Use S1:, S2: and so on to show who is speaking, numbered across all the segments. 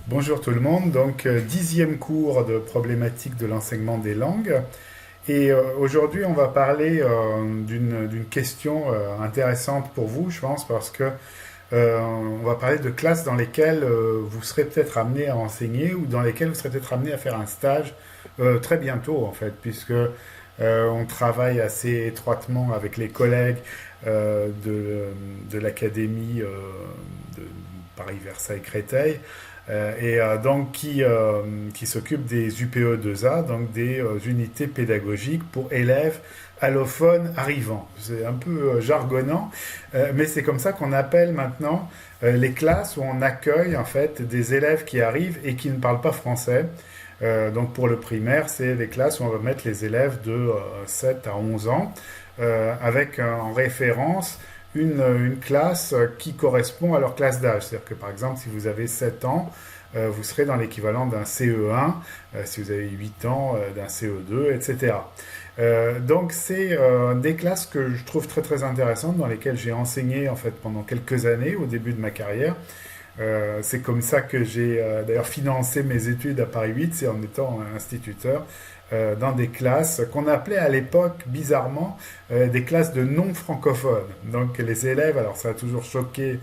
S1: Bonjour tout le monde, donc 10e cours de problématique de l'enseignement des langues. Et aujourd'hui, on va parler d'une question intéressante pour vous, je pense, parce que on va parler de classes dans lesquelles vous serez peut-être amené à enseigner ou dans lesquelles vous serez peut-être amené à faire un stage très bientôt, en fait, puisque on travaille assez étroitement avec les collègues de l'académie de Paris-Versailles-Créteil donc qui s'occupe des UPE2A, donc des unités pédagogiques pour élèves allophones arrivants. C'est un peu jargonnant, mais c'est comme ça qu'on appelle maintenant les classes où on accueille en fait des élèves qui arrivent et qui ne parlent pas français. Donc pour le primaire, c'est les classes où on va mettre les élèves de 7 à 11 ans, avec en référence une classe qui correspond à leur classe d'âge. C'est-à-dire que par exemple, si vous avez 7 ans, vous serez dans l'équivalent d'un CE1, si vous avez 8 ans, d'un CE2, etc. Donc c'est des classes que je trouve très très intéressantes, dans lesquelles j'ai enseigné en fait pendant quelques années au début de ma carrière. C'est comme ça que j'ai d'ailleurs financé mes études à Paris 8, c'est en étant instituteur dans des classes qu'on appelait à l'époque, bizarrement, des classes de non-francophones. Donc les élèves, alors ça a toujours choqué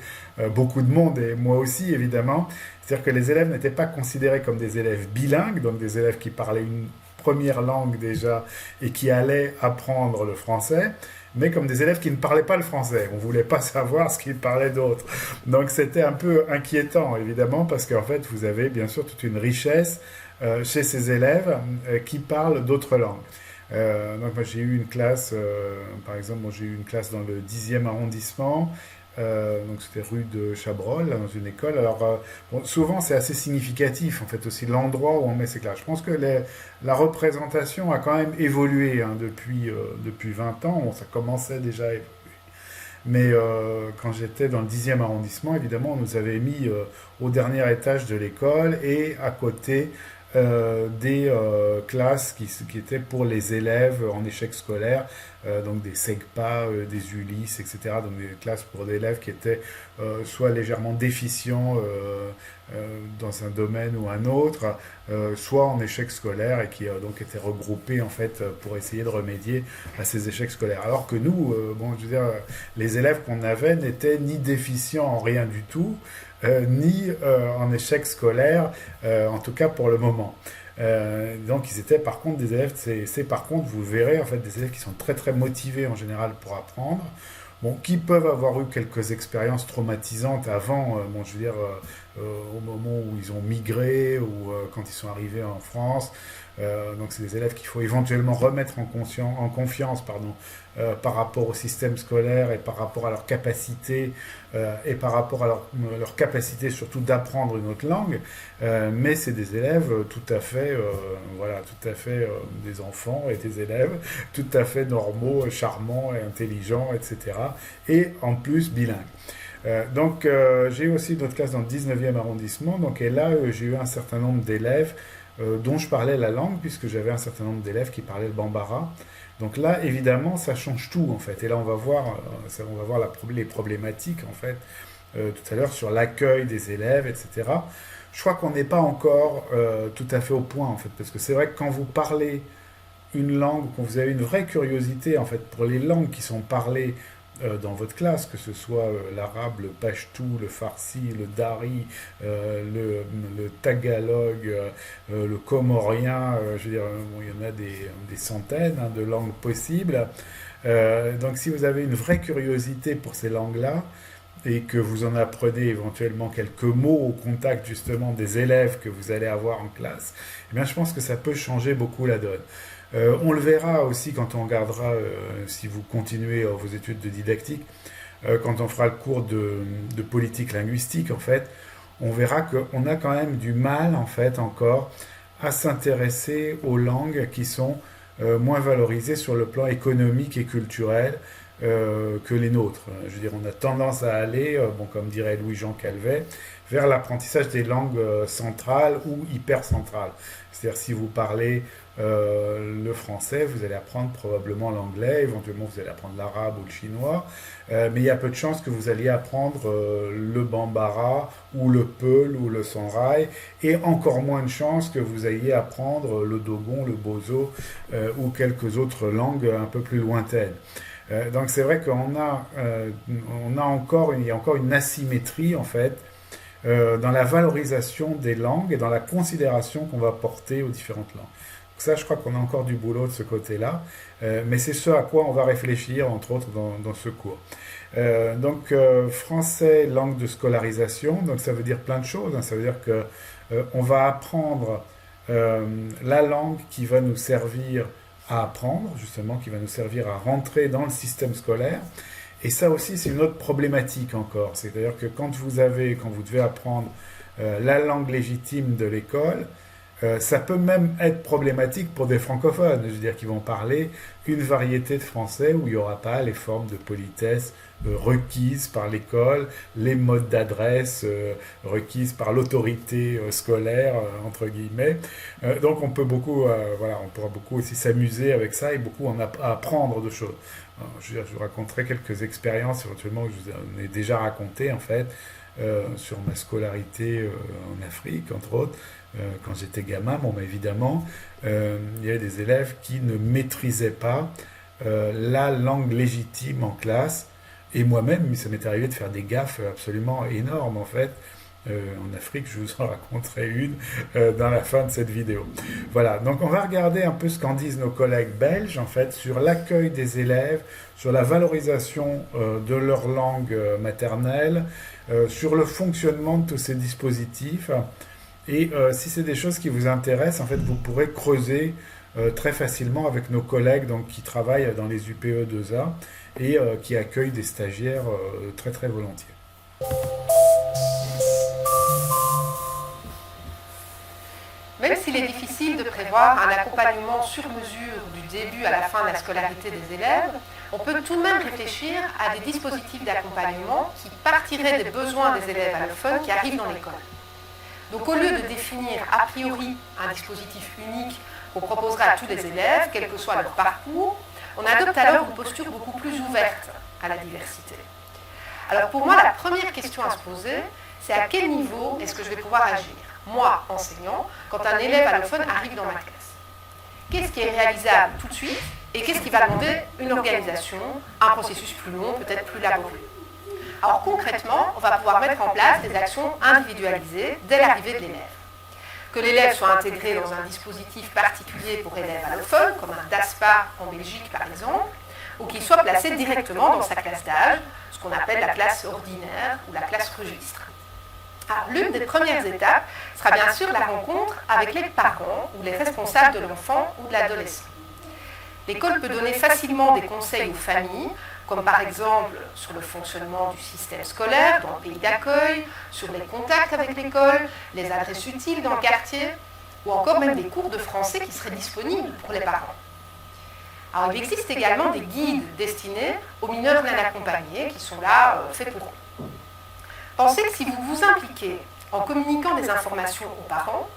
S1: beaucoup de monde, et moi aussi évidemment, c'est-à-dire que les élèves n'étaient pas considérés comme des élèves bilingues, donc des élèves qui parlaient une première langue déjà et qui allaient apprendre le français, mais comme des élèves qui ne parlaient pas le français. On ne voulait pas savoir ce qu'ils parlaient d'autre. Donc c'était un peu inquiétant, évidemment, parce qu'en fait, vous avez bien sûr toute une richesse chez ces élèves qui parlent d'autres langues. Donc moi, j'ai eu une classe, par exemple, moi, j'ai eu une classe dans le 10e arrondissement, donc c'était rue de Chabrol, là, dans une école. Alors bon, souvent c'est assez significatif en fait aussi l'endroit où on met ces classes. Je pense que la représentation a quand même évolué hein, depuis 20 ans. Bon, ça commençait déjà à évoluer. Mais quand j'étais dans le 10e arrondissement, évidemment, on nous avait mis au dernier étage de l'école et à côté des classes qui étaient pour les élèves en échec scolaire, donc des SEGPA, des ULIS, etc. Donc des classes pour des élèves qui étaient soit légèrement déficients dans un domaine ou un autre, soit en échec scolaire et qui donc étaient regroupés en fait pour essayer de remédier à ces échecs scolaires. Alors que nous, bon, je veux dire, les élèves qu'on avait n'étaient ni déficients en rien du tout, ni en échec scolaire, en tout cas pour le moment. Donc ils étaient par contre des élèves, c'est par contre, vous verrez, en fait, des élèves qui sont très très motivés en général pour apprendre, bon, qui peuvent avoir eu quelques expériences traumatisantes avant, bon, je veux dire, au moment où ils ont migré ou quand ils sont arrivés en France. Donc c'est des élèves qu'il faut éventuellement remettre en confiance pardon, par rapport au système scolaire et par rapport à leur capacité et par rapport à leur capacité surtout d'apprendre une autre langue. Mais c'est des élèves tout à fait, voilà, tout à fait des enfants et des élèves tout à fait normaux, charmants et intelligents, etc. Et en plus bilingues. Donc j'ai eu aussi une autre classe dans le 19e arrondissement, donc, et là j'ai eu un certain nombre d'élèves dont je parlais la langue, puisque j'avais un certain nombre d'élèves qui parlaient le bambara. Donc là, évidemment, ça change tout, en fait. Et là, on va voir, les problématiques, en fait, tout à l'heure, sur l'accueil des élèves, etc. Je crois qu'on n'est pas encore tout à fait au point, en fait, parce que c'est vrai que quand vous parlez une langue, quand vous avez une vraie curiosité, en fait, pour les langues qui sont parlées dans votre classe, que ce soit l'arabe, le pachtou, le farsi, le dari, le tagalog, le comorien, je veux dire, bon, il y en a des centaines hein, de langues possibles. Donc si vous avez une vraie curiosité pour ces langues-là, et que vous en apprenez éventuellement quelques mots au contact justement des élèves que vous allez avoir en classe, eh bien je pense que ça peut changer beaucoup la donne. On le verra aussi quand on regardera, si vous continuez vos études de didactique, quand on fera le cours de politique linguistique, en fait, on verra qu'on a quand même du mal, en fait, encore, à s'intéresser aux langues qui sont moins valorisées sur le plan économique et culturel que les nôtres. Je veux dire, on a tendance à aller, bon, comme dirait Louis-Jean Calvet, vers l'apprentissage des langues centrales ou hypercentrales. C'est-à-dire si vous parlez le français, vous allez apprendre probablement l'anglais, éventuellement vous allez apprendre l'arabe ou le chinois, mais il y a peu de chances que vous alliez apprendre le bambara ou le peul ou le songhai, et encore moins de chances que vous ayez apprendre le dogon, le bozo ou quelques autres langues un peu plus lointaines. Donc c'est vrai il y a encore une asymétrie en fait dans la valorisation des langues et dans la considération qu'on va porter aux différentes langues. Donc ça, je crois qu'on a encore du boulot de ce côté-là, mais c'est ce à quoi on va réfléchir, entre autres, dans ce cours. Français, langue de scolarisation, donc ça veut dire plein de choses, hein. Ça veut dire que on va apprendre la langue qui va nous servir à apprendre, justement, qui va nous servir à rentrer dans le système scolaire. Et ça aussi, c'est une autre problématique encore. C'est-à-dire que quand vous devez apprendre la langue légitime de l'école, ça peut même être problématique pour des francophones. Je veux dire qu'ils vont parler une variété de français où il n'y aura pas les formes de politesse requises par l'école, les modes d'adresse requises par l'autorité scolaire, entre guillemets. Donc on peut on pourra beaucoup aussi s'amuser avec ça et beaucoup apprendre de choses. Alors, je vous raconterai quelques expériences éventuellement que je vous ai déjà racontées en fait sur ma scolarité en Afrique, entre autres. Quand j'étais gamin, évidemment, il y avait des élèves qui ne maîtrisaient pas la langue légitime en classe. Et moi-même, ça m'est arrivé de faire des gaffes absolument énormes, en fait. En Afrique, je vous en raconterai une dans la fin de cette vidéo. Voilà, donc on va regarder un peu ce qu'en disent nos collègues belges, en fait, sur l'accueil des élèves, sur la valorisation de leur langue maternelle, sur le fonctionnement de tous ces dispositifs. Et si c'est des choses qui vous intéressent, en fait, vous pourrez creuser très facilement avec nos collègues qui travaillent dans les UPE 2A et qui accueillent des stagiaires très très volontiers.
S2: Même s'il est difficile de prévoir un accompagnement sur mesure du début à la fin de la scolarité des élèves, on peut tout de même réfléchir à des dispositifs d'accompagnement qui partiraient des besoins des élèves allophones qui arrivent dans l'école. Donc au lieu de définir a priori un dispositif unique qu'on proposerait à tous les élèves, quel que soit leur parcours, on adopte alors une posture beaucoup plus ouverte à la diversité. Alors pour moi, la première question à se poser, c'est à quel niveau est-ce que je vais pouvoir agir, moi, enseignant, quand un élève allophone arrive dans ma classe? Qu'est-ce qui est réalisable tout de suite et qu'est-ce qui va demander une organisation, un processus plus long, peut-être plus laborieux? Alors concrètement, on va pouvoir mettre en place des actions individualisées dès l'arrivée de l'élève. Que l'élève soit intégré dans un dispositif particulier pour élèves allophones, comme un DASPA en Belgique par exemple, ou qu'il soit placé directement dans sa classe d'âge, ce qu'on appelle la classe ordinaire ou la classe registre. Alors, l'une des premières étapes sera bien sûr la rencontre avec les parents ou les responsables de l'enfant ou de l'adolescent. L'école peut donner facilement des conseils aux familles, comme par exemple sur le fonctionnement du système scolaire dans le pays d'accueil, sur les contacts avec l'école, les adresses utiles dans le quartier, ou encore même des cours de français qui seraient disponibles pour les parents. Alors, il existe également des guides destinés aux mineurs non accompagnés qui sont là faits pour eux. Pensez que si vous vous impliquez en communiquant des informations aux parents,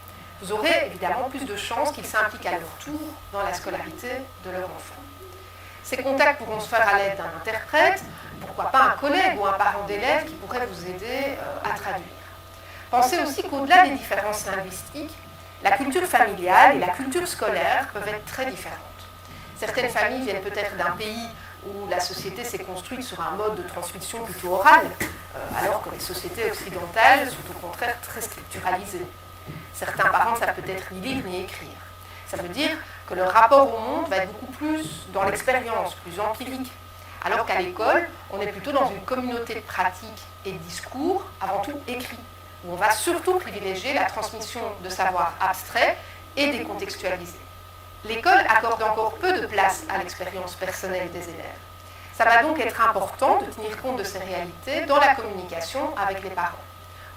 S2: vous aurez évidemment plus de chances qu'ils s'impliquent à leur tour dans la scolarité de leur enfant. Ces contacts pourront se faire à l'aide d'un interprète, pourquoi pas un collègue ou un parent d'élève qui pourrait vous aider à traduire. Pensez aussi qu'au-delà des différences linguistiques, la culture familiale et la culture scolaire peuvent être très différentes. Certaines familles viennent peut-être d'un pays où la société s'est construite sur un mode de transmission plutôt oral, alors que les sociétés occidentales sont au contraire très structuralisées. Certains parents ne savent peut-être ni lire ni écrire. Ça veut dire que le rapport au monde va être beaucoup plus dans l'expérience, plus empirique. Alors qu'à l'école, on est plutôt dans une communauté de pratiques et de discours, avant tout écrits, où on va surtout privilégier la transmission de savoirs abstraits et décontextualisés. L'école accorde encore peu de place à l'expérience personnelle des élèves. Ça va donc être important de tenir compte de ces réalités dans la communication avec les parents.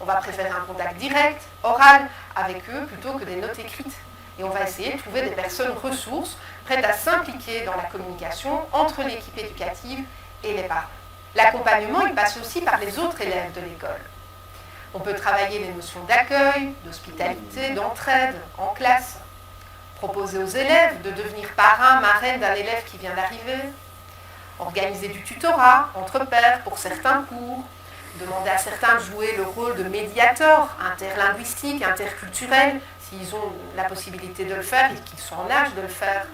S2: On va préférer un contact direct, oral, avec eux, plutôt que des notes écrites. Et on va essayer de trouver des personnes ressources prêtes à s'impliquer dans la communication entre l'équipe éducative et les parents. L'accompagnement, il passe aussi par les autres élèves de l'école. On peut travailler les notions d'accueil, d'hospitalité, d'entraide en classe. Proposer aux élèves de devenir parrain, marraine d'un élève qui vient d'arriver. Organiser du tutorat entre pairs pour certains cours. Demander à certains de jouer le rôle de médiateur interlinguistique, interculturel, s'ils ont la possibilité de le faire et qu'ils sont en âge de le faire.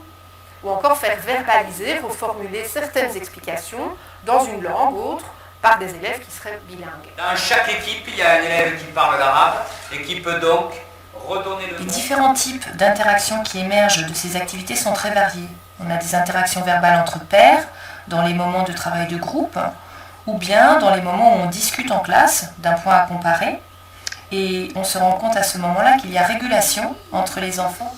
S2: Ou encore faire verbaliser, reformuler certaines explications dans une langue autre par des élèves qui seraient bilingues.
S3: Dans chaque équipe, il y a un élève qui parle l'arabe et qui peut donc redonner le...
S4: Les différents types d'interactions qui émergent de ces activités sont très variés. On a des interactions verbales entre pairs, dans les moments de travail de groupe, ou bien dans les moments où on discute en classe d'un point à comparer. Et on se rend compte à ce moment-là qu'il y a régulation entre les enfants.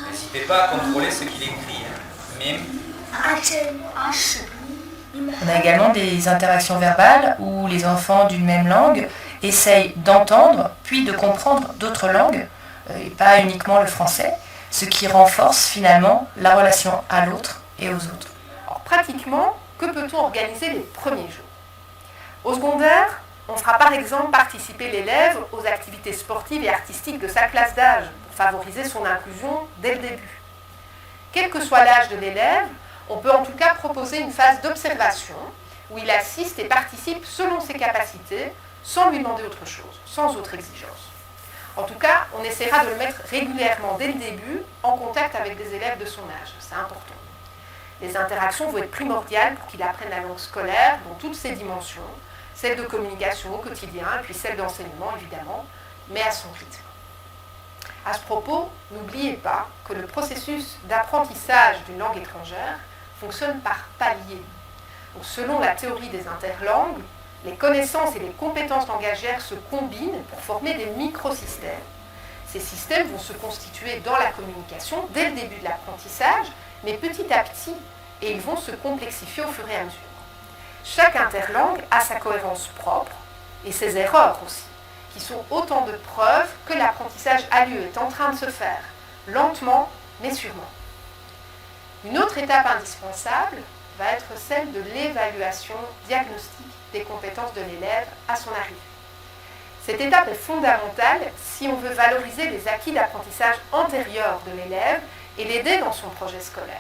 S3: N'hésitez pas à contrôler ce qu'il écrit. Mime.
S4: On a également des interactions verbales où les enfants d'une même langue essayent d'entendre puis de comprendre d'autres langues, et pas uniquement le français, ce qui renforce finalement la relation à l'autre et aux autres.
S2: Alors, pratiquement, que peut-on organiser les premiers jours? Au secondaire, on fera par exemple participer l'élève aux activités sportives et artistiques de sa classe d'âge pour favoriser son inclusion dès le début. Quel que soit l'âge de l'élève, on peut en tout cas proposer une phase d'observation où il assiste et participe selon ses capacités, sans lui demander autre chose, sans autre exigence. En tout cas, on essaiera de le mettre régulièrement dès le début en contact avec des élèves de son âge, c'est important. Les interactions vont être primordiales pour qu'il apprenne la langue scolaire dans toutes ses dimensions, celle de communication au quotidien et puis celle d'enseignement évidemment, mais à son rythme. À ce propos, n'oubliez pas que le processus d'apprentissage d'une langue étrangère fonctionne par paliers. Donc, selon la théorie des interlangues, les connaissances et les compétences langagières se combinent pour former des microsystèmes. Ces systèmes vont se constituer dans la communication dès le début de l'apprentissage, mais petit à petit, et ils vont se complexifier au fur et à mesure. Chaque interlangue a sa cohérence propre et ses erreurs aussi, qui sont autant de preuves que l'apprentissage a lieu, est en train de se faire, lentement mais sûrement. Une autre étape indispensable va être celle de l'évaluation diagnostique des compétences de l'élève à son arrivée. Cette étape est fondamentale si on veut valoriser les acquis d'apprentissage antérieurs de l'élève et l'aider dans son projet scolaire.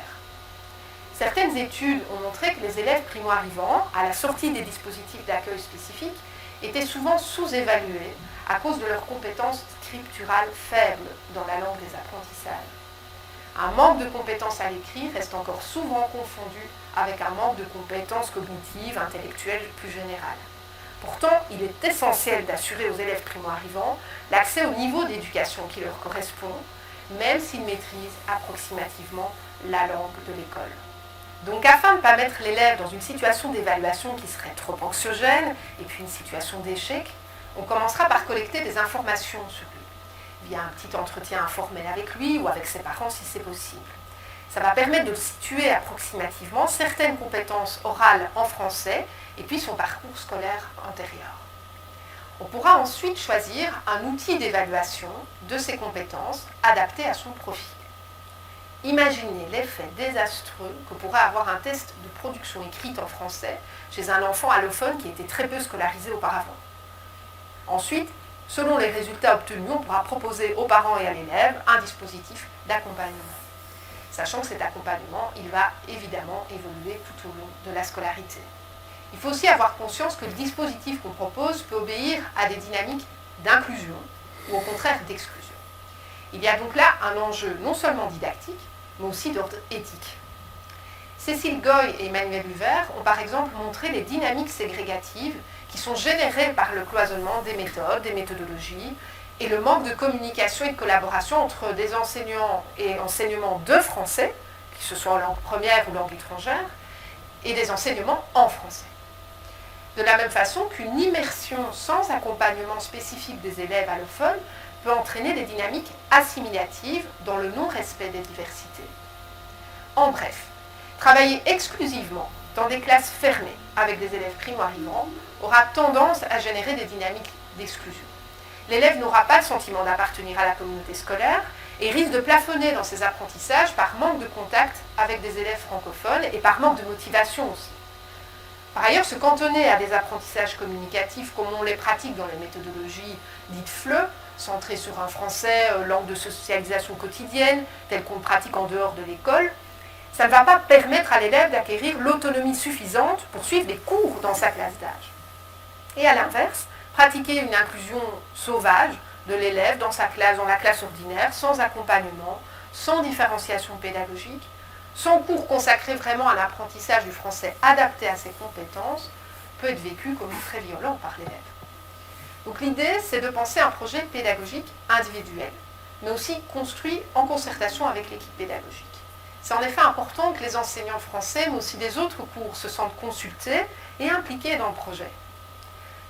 S2: Certaines études ont montré que les élèves primo-arrivants, à la sortie des dispositifs d'accueil spécifiques, étaient souvent sous-évalués à cause de leurs compétences scripturales faibles dans la langue des apprentissages. Un manque de compétences à l'écrit reste encore souvent confondu avec un manque de compétences cognitives, intellectuelles plus générales. Pourtant, il est essentiel d'assurer aux élèves primo-arrivants l'accès au niveau d'éducation qui leur correspond, même s'ils maîtrisent approximativement la langue de l'école. Donc, afin de ne pas mettre l'élève dans une situation d'évaluation qui serait trop anxiogène et puis une situation d'échec, on commencera par collecter des informations sur lui, via un petit entretien informel avec lui ou avec ses parents si c'est possible. Ça va permettre de situer approximativement certaines compétences orales en français et puis son parcours scolaire antérieur. On pourra ensuite choisir un outil d'évaluation de ces compétences adapté à son profil. Imaginez l'effet désastreux que pourrait avoir un test de production écrite en français chez un enfant allophone qui était très peu scolarisé auparavant. Ensuite, selon les résultats obtenus, on pourra proposer aux parents et à l'élève un dispositif d'accompagnement. Sachant que cet accompagnement, il va évidemment évoluer tout au long de la scolarité. Il faut aussi avoir conscience que le dispositif qu'on propose peut obéir à des dynamiques d'inclusion ou au contraire d'exclusion. Il y a donc là un enjeu non seulement didactique, mais aussi d'ordre éthique. Cécile Goy et Emmanuel Huvert ont par exemple montré les dynamiques ségrégatives qui sont générées par le cloisonnement des méthodes, des méthodologies, et le manque de communication et de collaboration entre des enseignants et enseignements de français, que ce soit en langue première ou langue étrangère, et des enseignements en français. De la même façon qu'une immersion sans accompagnement spécifique des élèves allophones peut entraîner des dynamiques assimilatives dans le non-respect des diversités. En bref, travailler exclusivement dans des classes fermées avec des élèves primo-arrivants aura tendance à générer des dynamiques d'exclusion. L'élève n'aura pas le sentiment d'appartenir à la communauté scolaire et risque de plafonner dans ses apprentissages par manque de contact avec des élèves francophones et par manque de motivation aussi. Par ailleurs, se cantonner à des apprentissages communicatifs comme on les pratique dans les méthodologies dites FLE, centrées sur un français, langue de socialisation quotidienne, tel qu'on le pratique en dehors de l'école, ça ne va pas permettre à l'élève d'acquérir l'autonomie suffisante pour suivre des cours dans sa classe d'âge. Et à l'inverse, pratiquer une inclusion sauvage de l'élève dans la classe ordinaire, sans accompagnement, sans différenciation pédagogique, sans cours consacré vraiment à l'apprentissage du français adapté à ses compétences, peut être vécu comme très violent par l'élève. Donc l'idée, c'est de penser un projet pédagogique individuel, mais aussi construit en concertation avec l'équipe pédagogique. C'est en effet important que les enseignants français, mais aussi des autres cours, se sentent consultés et impliqués dans le projet.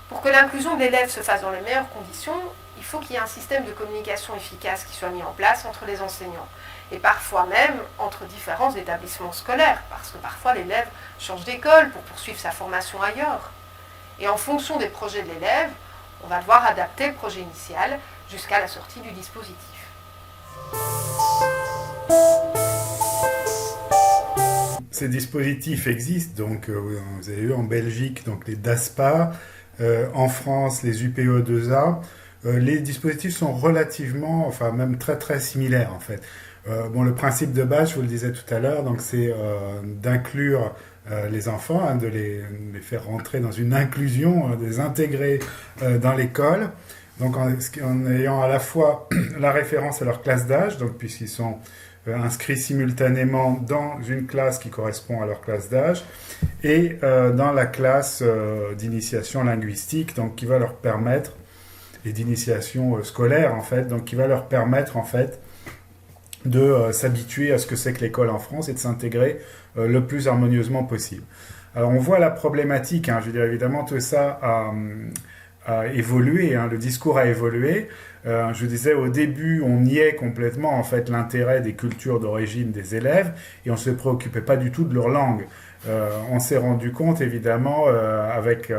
S2: Pour que l'inclusion de l'élève se fasse dans les meilleures conditions, il faut qu'il y ait un système de communication efficace qui soit mis en place entre les enseignants, et parfois même entre différents établissements scolaires, parce que parfois l'élève change d'école pour poursuivre sa formation ailleurs. Et en fonction des projets de l'élève, on va devoir adapter le projet initial jusqu'à la sortie du dispositif.
S1: Ces dispositifs existent, donc vous avez eu en Belgique donc les DASPA, en France les UPE2A. Les dispositifs sont relativement, enfin même très très similaires en fait. Le principe de base, je vous le disais tout à l'heure, donc c'est d'inclure les enfants, de les faire rentrer dans une inclusion, de les intégrer dans l'école. Donc en ayant à la fois la référence à leur classe d'âge, donc puisqu'ils sont inscrits simultanément dans une classe qui correspond à leur classe d'âge, et dans la classe d'initiation linguistique, donc qui va leur permettre, et d'initiation scolaire en fait, donc qui va leur permettre en fait de s'habituer à ce que c'est que l'école en France et de s'intégrer le plus harmonieusement possible. Alors on voit la problématique, je veux dire évidemment tout ça a évolué, le discours a évolué. Je disais au début, on niait complètement en fait l'intérêt des cultures d'origine des élèves et on ne se préoccupait pas du tout de leur langue. On s'est rendu compte évidemment avec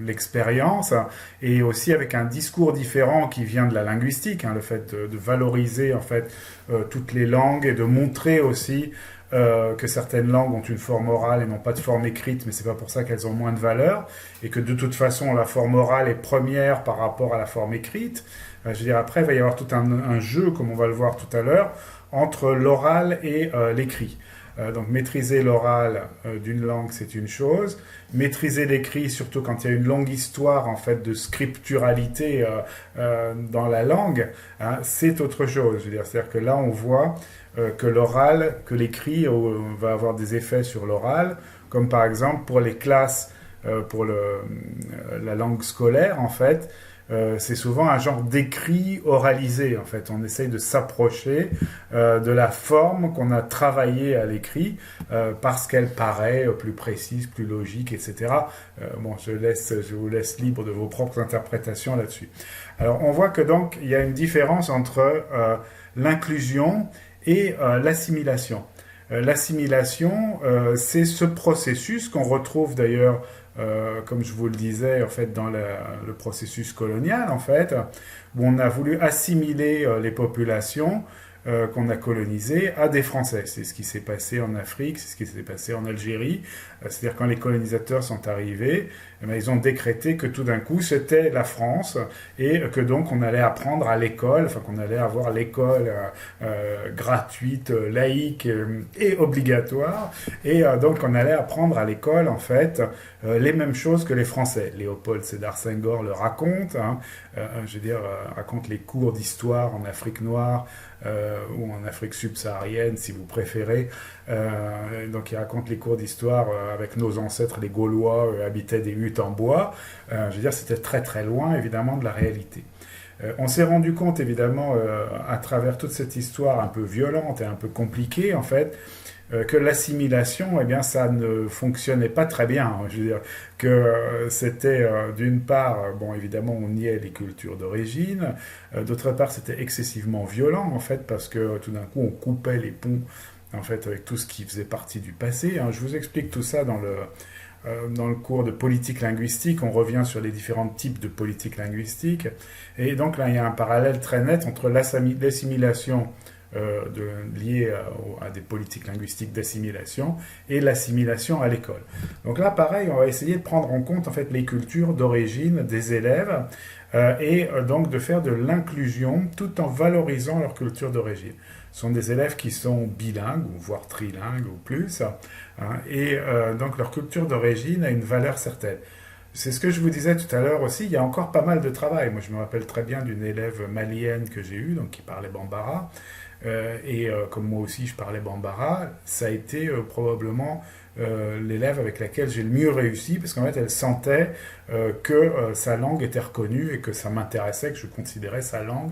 S1: l'expérience et aussi avec un discours différent qui vient de la linguistique, le fait de valoriser en fait toutes les langues et de montrer aussi que certaines langues ont une forme orale et non pas de forme écrite, mais c'est pas pour ça qu'elles ont moins de valeur, et que de toute façon la forme orale est première par rapport à la forme écrite. Je veux dire, après il va y avoir tout un jeu, comme on va le voir tout à l'heure, entre l'oral et l'écrit. Donc maîtriser l'oral d'une langue, c'est une chose. Maîtriser l'écrit, surtout quand il y a une longue histoire en fait de scripturalité dans la langue, c'est autre chose. Je veux dire, c'est-à-dire que là, on voit que l'oral, que l'écrit va avoir des effets sur l'oral, comme par exemple pour les classes, pour la langue scolaire, en fait. C'est souvent un genre d'écrit oralisé, en fait. On essaye de s'approcher de la forme qu'on a travaillée à l'écrit parce qu'elle paraît plus précise, plus logique, etc. Je vous laisse libre de vos propres interprétations là-dessus. Alors, on voit que donc, il y a une différence entre l'inclusion et l'assimilation. L'assimilation, c'est ce processus qu'on retrouve d'ailleurs comme je vous le disais, en fait, dans le processus colonial, en fait, où on a voulu assimiler les populations qu'on a colonisées à des Français. C'est ce qui s'est passé en Afrique, c'est ce qui s'est passé en Algérie. C'est-à-dire quand les colonisateurs sont arrivés, ils ont décrété que tout d'un coup c'était la France et que donc on allait apprendre à l'école, enfin qu'on allait avoir l'école gratuite, laïque et obligatoire, et donc on allait apprendre à l'école en fait les mêmes choses que les Français. Léopold Sédar Senghor le raconte, raconte les cours d'histoire en Afrique noire ou en Afrique subsaharienne si vous préférez. Donc il raconte les cours d'histoire avec nos ancêtres les Gaulois habitaient des huttes en bois. C'était très très loin évidemment de la réalité. On s'est rendu compte évidemment à travers toute cette histoire un peu violente et un peu compliquée en fait que l'assimilation, ça ne fonctionnait pas très bien. Que c'était d'une part, évidemment on niait les cultures d'origine, d'autre part c'était excessivement violent en fait parce que tout d'un coup on coupait les ponts en fait avec tout ce qui faisait partie du passé. Je vous explique tout ça dans le cours de politique linguistique. On revient sur les différents types de politique linguistique et donc là il y a un parallèle très net entre l'assimilation liées à des politiques linguistiques d'assimilation et l'assimilation à l'école. Donc là, pareil, on va essayer de prendre en compte en fait les cultures d'origine des élèves et donc de faire de l'inclusion tout en valorisant leur culture d'origine. Ce sont des élèves qui sont bilingues, ou voire trilingues ou plus, et donc leur culture d'origine a une valeur certaine. C'est ce que je vous disais tout à l'heure aussi, il y a encore pas mal de travail. Moi, je me rappelle très bien d'une élève malienne que j'ai eue, donc qui parlait bambara, comme moi aussi je parlais bambara, ça a été probablement l'élève avec laquelle j'ai le mieux réussi, parce qu'en fait elle sentait que sa langue était reconnue et que ça m'intéressait, que je considérais sa langue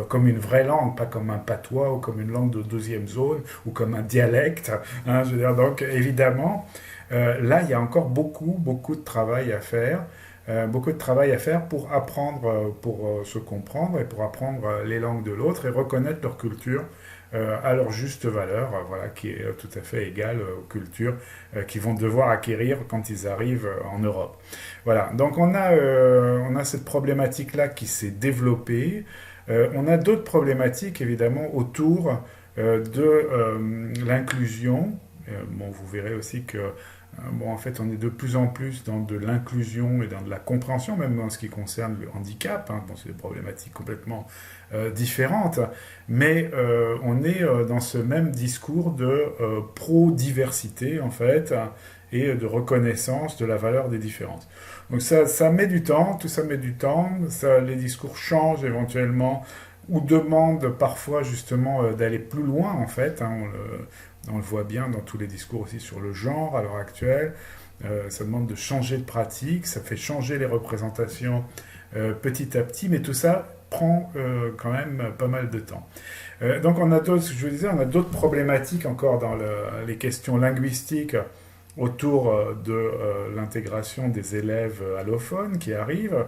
S1: comme une vraie langue, pas comme un patois ou comme une langue de deuxième zone ou comme un dialecte. Je veux dire, donc évidemment, là il y a encore beaucoup de travail à faire. Beaucoup de travail à faire pour apprendre, pour se comprendre et pour apprendre les langues de l'autre et reconnaître leur culture à leur juste valeur, voilà, qui est tout à fait égale aux cultures qu'ils vont devoir acquérir quand ils arrivent en Europe. Voilà, donc on a cette problématique-là qui s'est développée. On a d'autres problématiques, évidemment, autour de l'inclusion. Bon, vous verrez aussi que en fait, on est de plus en plus dans de l'inclusion et dans de la compréhension, même en ce qui concerne le handicap. Bon, c'est des problématiques complètement différentes, mais on est dans ce même discours de pro-diversité, en fait, et de reconnaissance de la valeur des différences. Donc ça met du temps, tout ça met du temps, les discours changent éventuellement, ou demandent parfois justement d'aller plus loin, en fait. On le voit bien dans tous les discours aussi sur le genre à l'heure actuelle. Ça demande de changer de pratique, ça fait changer les représentations petit à petit, mais tout ça prend quand même pas mal de temps. Donc on a d'autres, je vous disais, on a d'autres problématiques encore dans les questions linguistiques autour de l'intégration des élèves allophones qui arrivent.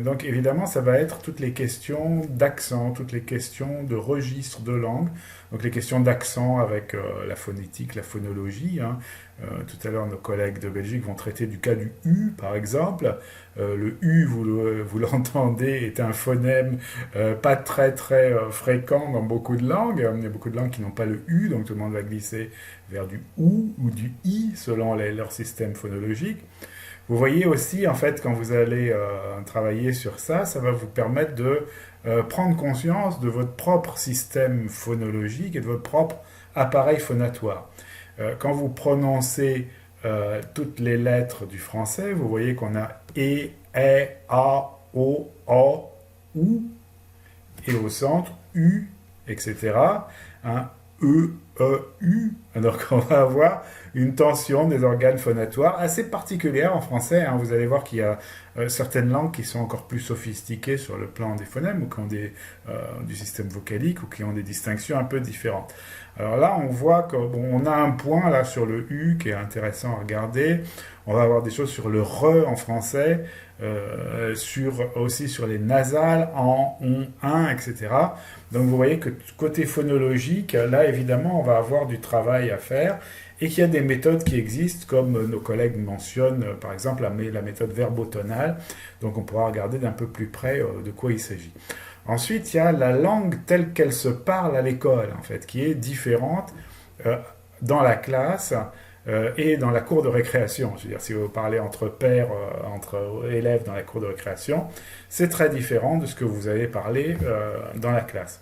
S1: Donc évidemment, ça va être toutes les questions d'accent, toutes les questions de registre de langue, donc les questions d'accent avec la phonétique, la phonologie. Tout à l'heure, nos collègues de Belgique vont traiter du cas du U, par exemple. Le U, vous l'entendez, est un phonème pas très fréquent dans beaucoup de langues. Il y a beaucoup de langues qui n'ont pas le U, donc tout le monde va glisser vers du OU ou du I selon leur système phonologique. Vous voyez aussi, en fait, quand vous allez travailler sur ça, ça va vous permettre de prendre conscience de votre propre système phonologique et de votre propre appareil phonatoire. Quand vous prononcez toutes les lettres du français, vous voyez qu'on a E, A, O, OU, et au centre, U, etc. U. Alors qu'on va avoir une tension des organes phonatoires assez particulière en français. Vous allez voir qu'il y a certaines langues qui sont encore plus sophistiquées sur le plan des phonèmes ou qui ont du système vocalique ou qui ont des distinctions un peu différentes. Alors là, on voit qu'on a un point là sur le U qui est intéressant à regarder. On va avoir des choses sur le re en français, aussi sur les nasales, en, on, un, etc. Donc vous voyez que côté phonologique, là évidemment, on va avoir du travail à faire et qu'il y a des méthodes qui existent, comme nos collègues mentionnent, par exemple la méthode verbotonale. Donc on pourra regarder d'un peu plus près de quoi il s'agit. Ensuite, il y a la langue telle qu'elle se parle à l'école, en fait, qui est différente dans la classe et dans la cour de récréation. Je veux dire, si vous parlez entre pairs, entre élèves dans la cour de récréation, c'est très différent de ce que vous avez parlé dans la classe.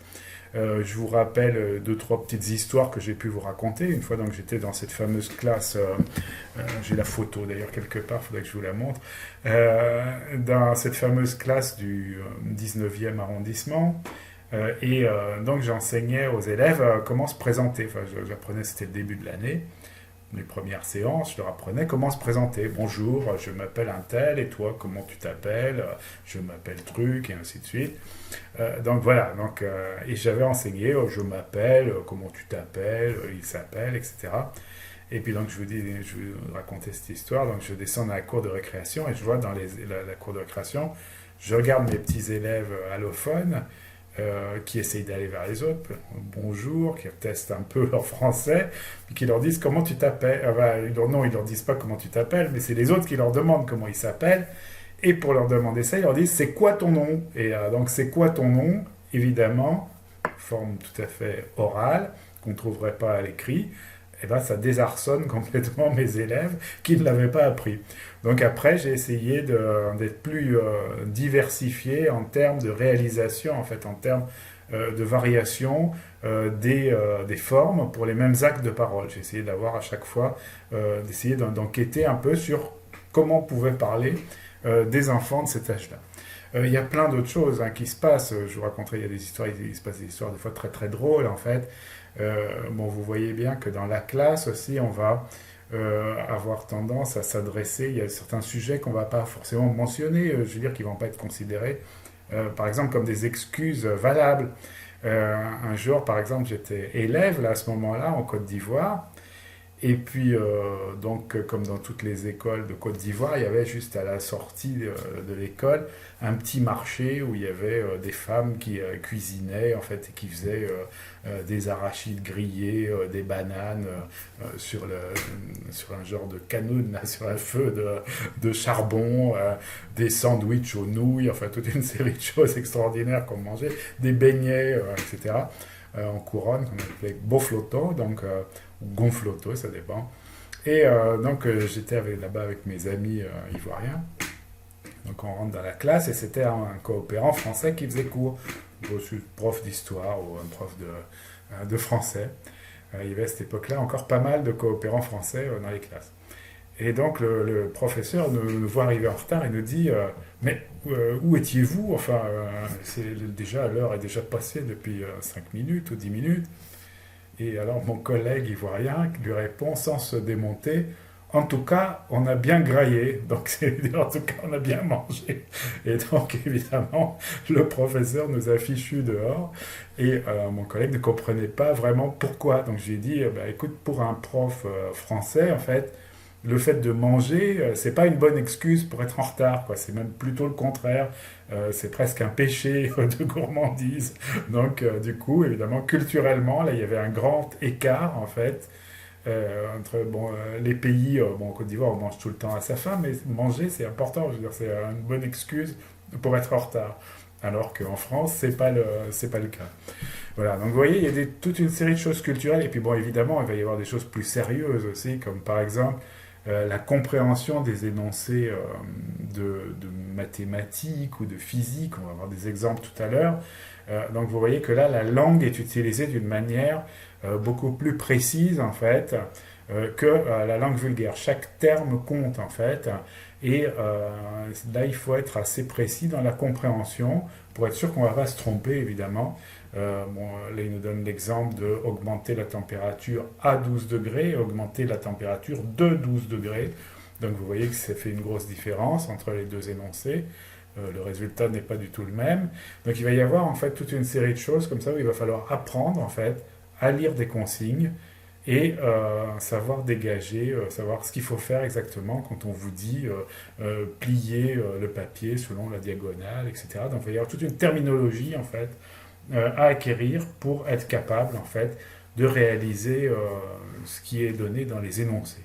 S1: Je vous rappelle 2-3 petites histoires que j'ai pu vous raconter. Une fois donc j'étais dans cette fameuse classe, j'ai la photo d'ailleurs quelque part, il faudrait que je vous la montre, dans cette fameuse classe du 19e arrondissement. Donc j'enseignais aux élèves comment se présenter. Enfin, j'apprenais, c'était le début de l'année. Les premières séances, je leur apprenais comment se présenter. Bonjour, je m'appelle un tel, et toi, comment tu t'appelles? Je m'appelle truc, et ainsi de suite. Donc voilà, et j'avais enseigné, je m'appelle, comment tu t'appelles, il s'appelle, etc. Et puis donc je vous racontais cette histoire, donc je descends dans la cour de récréation, et je vois dans la cour de récréation, je regarde mes petits élèves allophones, qui essayent d'aller vers les autres, bonjour, qui testent un peu leur français, puis qui leur disent comment tu t'appelles. Non, ils leur disent pas comment tu t'appelles, mais c'est les autres qui leur demandent comment ils s'appellent, et pour leur demander ça, ils leur disent c'est quoi ton nom? Et donc c'est quoi ton nom? Évidemment, forme tout à fait orale, qu'on ne trouverait pas à l'écrit, et ben ça désarçonne complètement mes élèves qui ne l'avaient pas appris. Donc après, j'ai essayé d'être plus diversifié en termes de réalisation, en fait, en termes de variation des formes pour les mêmes actes de parole. J'ai essayé d'avoir à chaque fois, d'essayer d'enquêter un peu sur comment on pouvait parler des enfants de cet âge-là. Il y a plein d'autres choses qui se passent. Je vous raconterai, il y a des histoires, il se passe des histoires des fois très très drôles en fait. Vous voyez bien que dans la classe aussi, on va avoir tendance à s'adresser. Il y a certains sujets qu'on ne va pas forcément mentionner, je veux dire, qui ne vont pas être considérés, par exemple, comme des excuses valables. Un jour, par exemple, j'étais élève là, à ce moment-là en Côte d'Ivoire. Et puis, comme dans toutes les écoles de Côte d'Ivoire, il y avait juste à la sortie de l'école un petit marché où il y avait des femmes qui cuisinaient en fait et qui faisaient des arachides grillés, des bananes sur un genre de canoune là, sur un feu de charbon, des sandwichs aux nouilles, enfin toute une série de choses extraordinaires qu'on mangeait, des beignets, etc. En couronne qu'on appelait bofloto, donc ou gonfloto, ça dépend. Et j'étais là-bas avec mes amis ivoiriens. Donc on rentre dans la classe et c'était un coopérant français qui faisait cours. Je suis prof d'histoire ou un prof de français. Il y avait à cette époque-là encore pas mal de coopérants français dans les classes. Et donc le professeur nous voit arriver en retard et nous dit mais où étiez-vous? Enfin, l'heure est déjà passée depuis 5 minutes ou 10 minutes. Et alors mon collègue ivoirien lui répond sans se démonter: en tout cas, on a bien graillé, donc en tout cas, on a bien mangé. Et donc, évidemment, le professeur nous a fichus dehors et mon collègue ne comprenait pas vraiment pourquoi. Donc, je lui ai dit, écoute, pour un prof français, en fait, le fait de manger, c'est pas une bonne excuse pour être en retard, quoi. C'est même plutôt le contraire. C'est presque un péché de gourmandise. Donc, du coup, évidemment, culturellement, là, il y avait un grand écart, en fait, entre les pays. En Côte d'Ivoire, on mange tout le temps à sa faim, mais manger, c'est important. Je veux dire, c'est une bonne excuse pour être en retard. Alors qu'en France, c'est pas le cas. Voilà, donc vous voyez, il y a toute une série de choses culturelles. Et puis, évidemment, il va y avoir des choses plus sérieuses aussi, comme par exemple la compréhension des énoncés de mathématiques ou de physique. On va avoir des exemples tout à l'heure. Donc vous voyez que là, la langue est utilisée d'une manière beaucoup plus précise, en fait, que la langue vulgaire. Chaque terme compte, en fait, et là, il faut être assez précis dans la compréhension pour être sûr qu'on ne va pas se tromper, évidemment. Là, il nous donne l'exemple d'augmenter la température à 12 degrés, augmenter la température de 12 degrés. Donc vous voyez que ça fait une grosse différence entre les deux énoncés. Le résultat n'est pas du tout le même. Donc il va y avoir en fait toute une série de choses comme ça où il va falloir apprendre en fait à lire des consignes et savoir dégager, savoir ce qu'il faut faire exactement quand on vous dit plier le papier selon la diagonale, etc. Donc il va y avoir toute une terminologie en fait à acquérir pour être capable en fait de réaliser ce qui est donné dans les énoncés.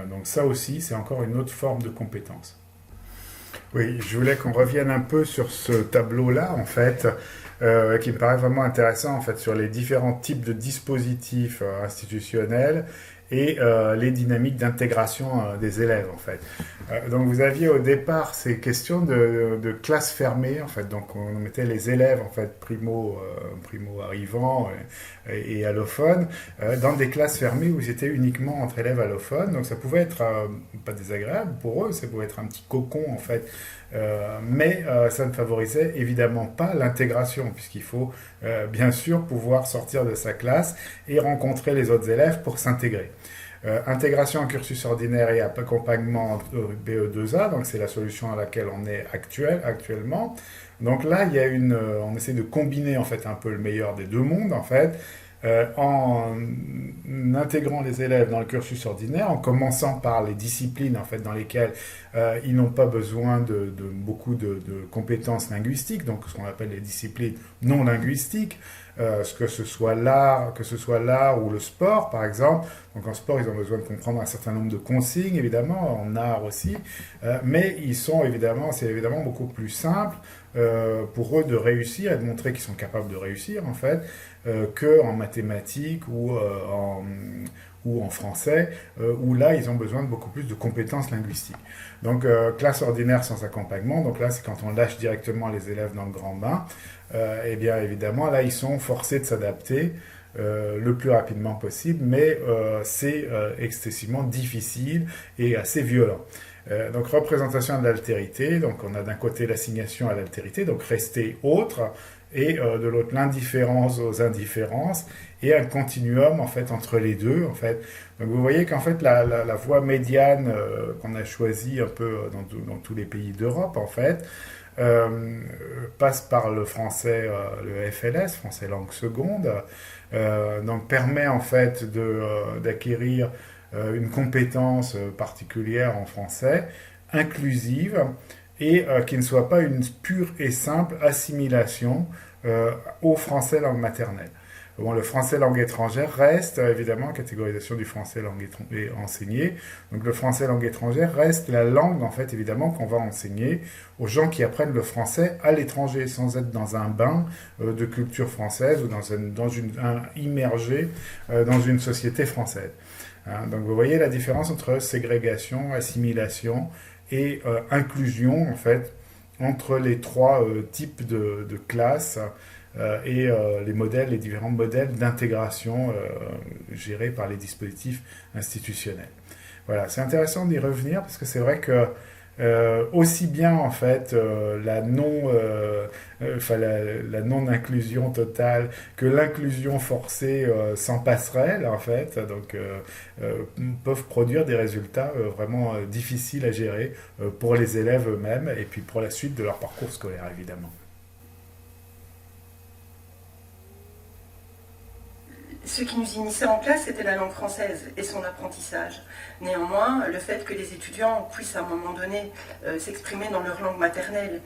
S1: Donc ça aussi, c'est encore une autre forme de compétence. Oui, je voulais qu'on revienne un peu sur ce tableau-là, en fait, qui me paraît vraiment intéressant, en fait, sur les différents types de dispositifs institutionnels et les dynamiques d'intégration des élèves, en fait. Donc, vous aviez au départ ces questions de classe fermée, en fait. Donc, on mettait les élèves, en fait, primo arrivants et allophones, dans des classes fermées où ils étaient uniquement entre élèves allophones. Donc, ça pouvait être pas désagréable pour eux, ça pouvait être un petit cocon, en fait. Mais ça ne favorisait évidemment pas l'intégration, puisqu'il faut bien sûr pouvoir sortir de sa classe et rencontrer les autres élèves pour s'intégrer. Intégration en cursus ordinaire et accompagnement BE2A, donc c'est la solution à laquelle on est actuellement. Donc là, on essaie de combiner en fait un peu le meilleur des deux mondes en fait, en intégrant les élèves dans le cursus ordinaire, en commençant par les disciplines en fait dans lesquelles Ils n'ont pas besoin de beaucoup de compétences linguistiques, donc ce qu'on appelle les disciplines non linguistiques, que ce soit l'art ou le sport, par exemple. Donc en sport, ils ont besoin de comprendre un certain nombre de consignes, évidemment, en art aussi, mais c'est évidemment beaucoup plus simple pour eux de réussir et de montrer qu'ils sont capables de réussir, en fait, qu'en mathématiques ou en français, où là, ils ont besoin de beaucoup plus de compétences linguistiques. Donc, classe ordinaire sans accompagnement, donc là, c'est quand on lâche directement les élèves dans le grand bain, et bien évidemment, là, ils sont forcés de s'adapter le plus rapidement possible, mais c'est excessivement difficile et assez violent. Donc, représentation de l'altérité, donc on a d'un côté l'assignation à l'altérité, donc rester autre, et de l'autre l'indifférence aux indifférences, et un continuum en fait entre les deux en fait. Donc vous voyez qu'en fait la voie médiane qu'on a choisie un peu dans tous les pays d'Europe en fait passe par le français, le FLS, français langue seconde, donc permet en fait d'acquérir une compétence particulière en français, inclusive, et qui ne soit pas une pure et simple assimilation au français langue maternelle. Bon, le français langue étrangère reste, évidemment, catégorisation du français langue enseignée. Donc le français langue étrangère reste la langue, en fait, évidemment, qu'on va enseigner aux gens qui apprennent le français à l'étranger, sans être dans un bain de culture française ou immergé dans une société française. Hein, donc vous voyez la différence entre ségrégation, assimilation et inclusion, en fait, entre les trois types de classes et les différents modèles d'intégration gérés par les dispositifs institutionnels. Voilà, c'est intéressant d'y revenir parce que c'est vrai que aussi bien en fait la non-inclusion totale que l'inclusion forcée sans passerelle en fait, donc peuvent produire des résultats vraiment difficiles à gérer pour les élèves eux-mêmes et puis pour la suite de leur parcours scolaire évidemment.
S4: Ce qui nous initiait en classe, c'était la langue française et son apprentissage. Néanmoins, le fait que les étudiants puissent à un moment donné s'exprimer dans leur langue maternelle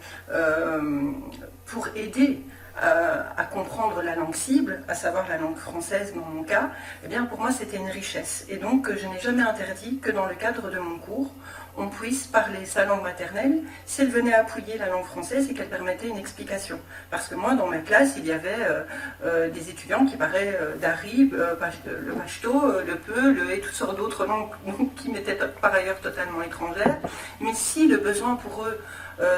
S4: pour aider à comprendre la langue cible, à savoir la langue française dans mon cas, eh bien pour moi c'était une richesse. Et donc je n'ai jamais interdit que dans le cadre de mon cours, on puisse parler sa langue maternelle si elle venait appuyer la langue française et qu'elle permettait une explication. Parce que moi, dans ma classe, il y avait des étudiants qui parlaient d'Ari, le pachto, le peu, et toutes sortes d'autres langues qui m'étaient par ailleurs totalement étrangères. Mais si le besoin pour eux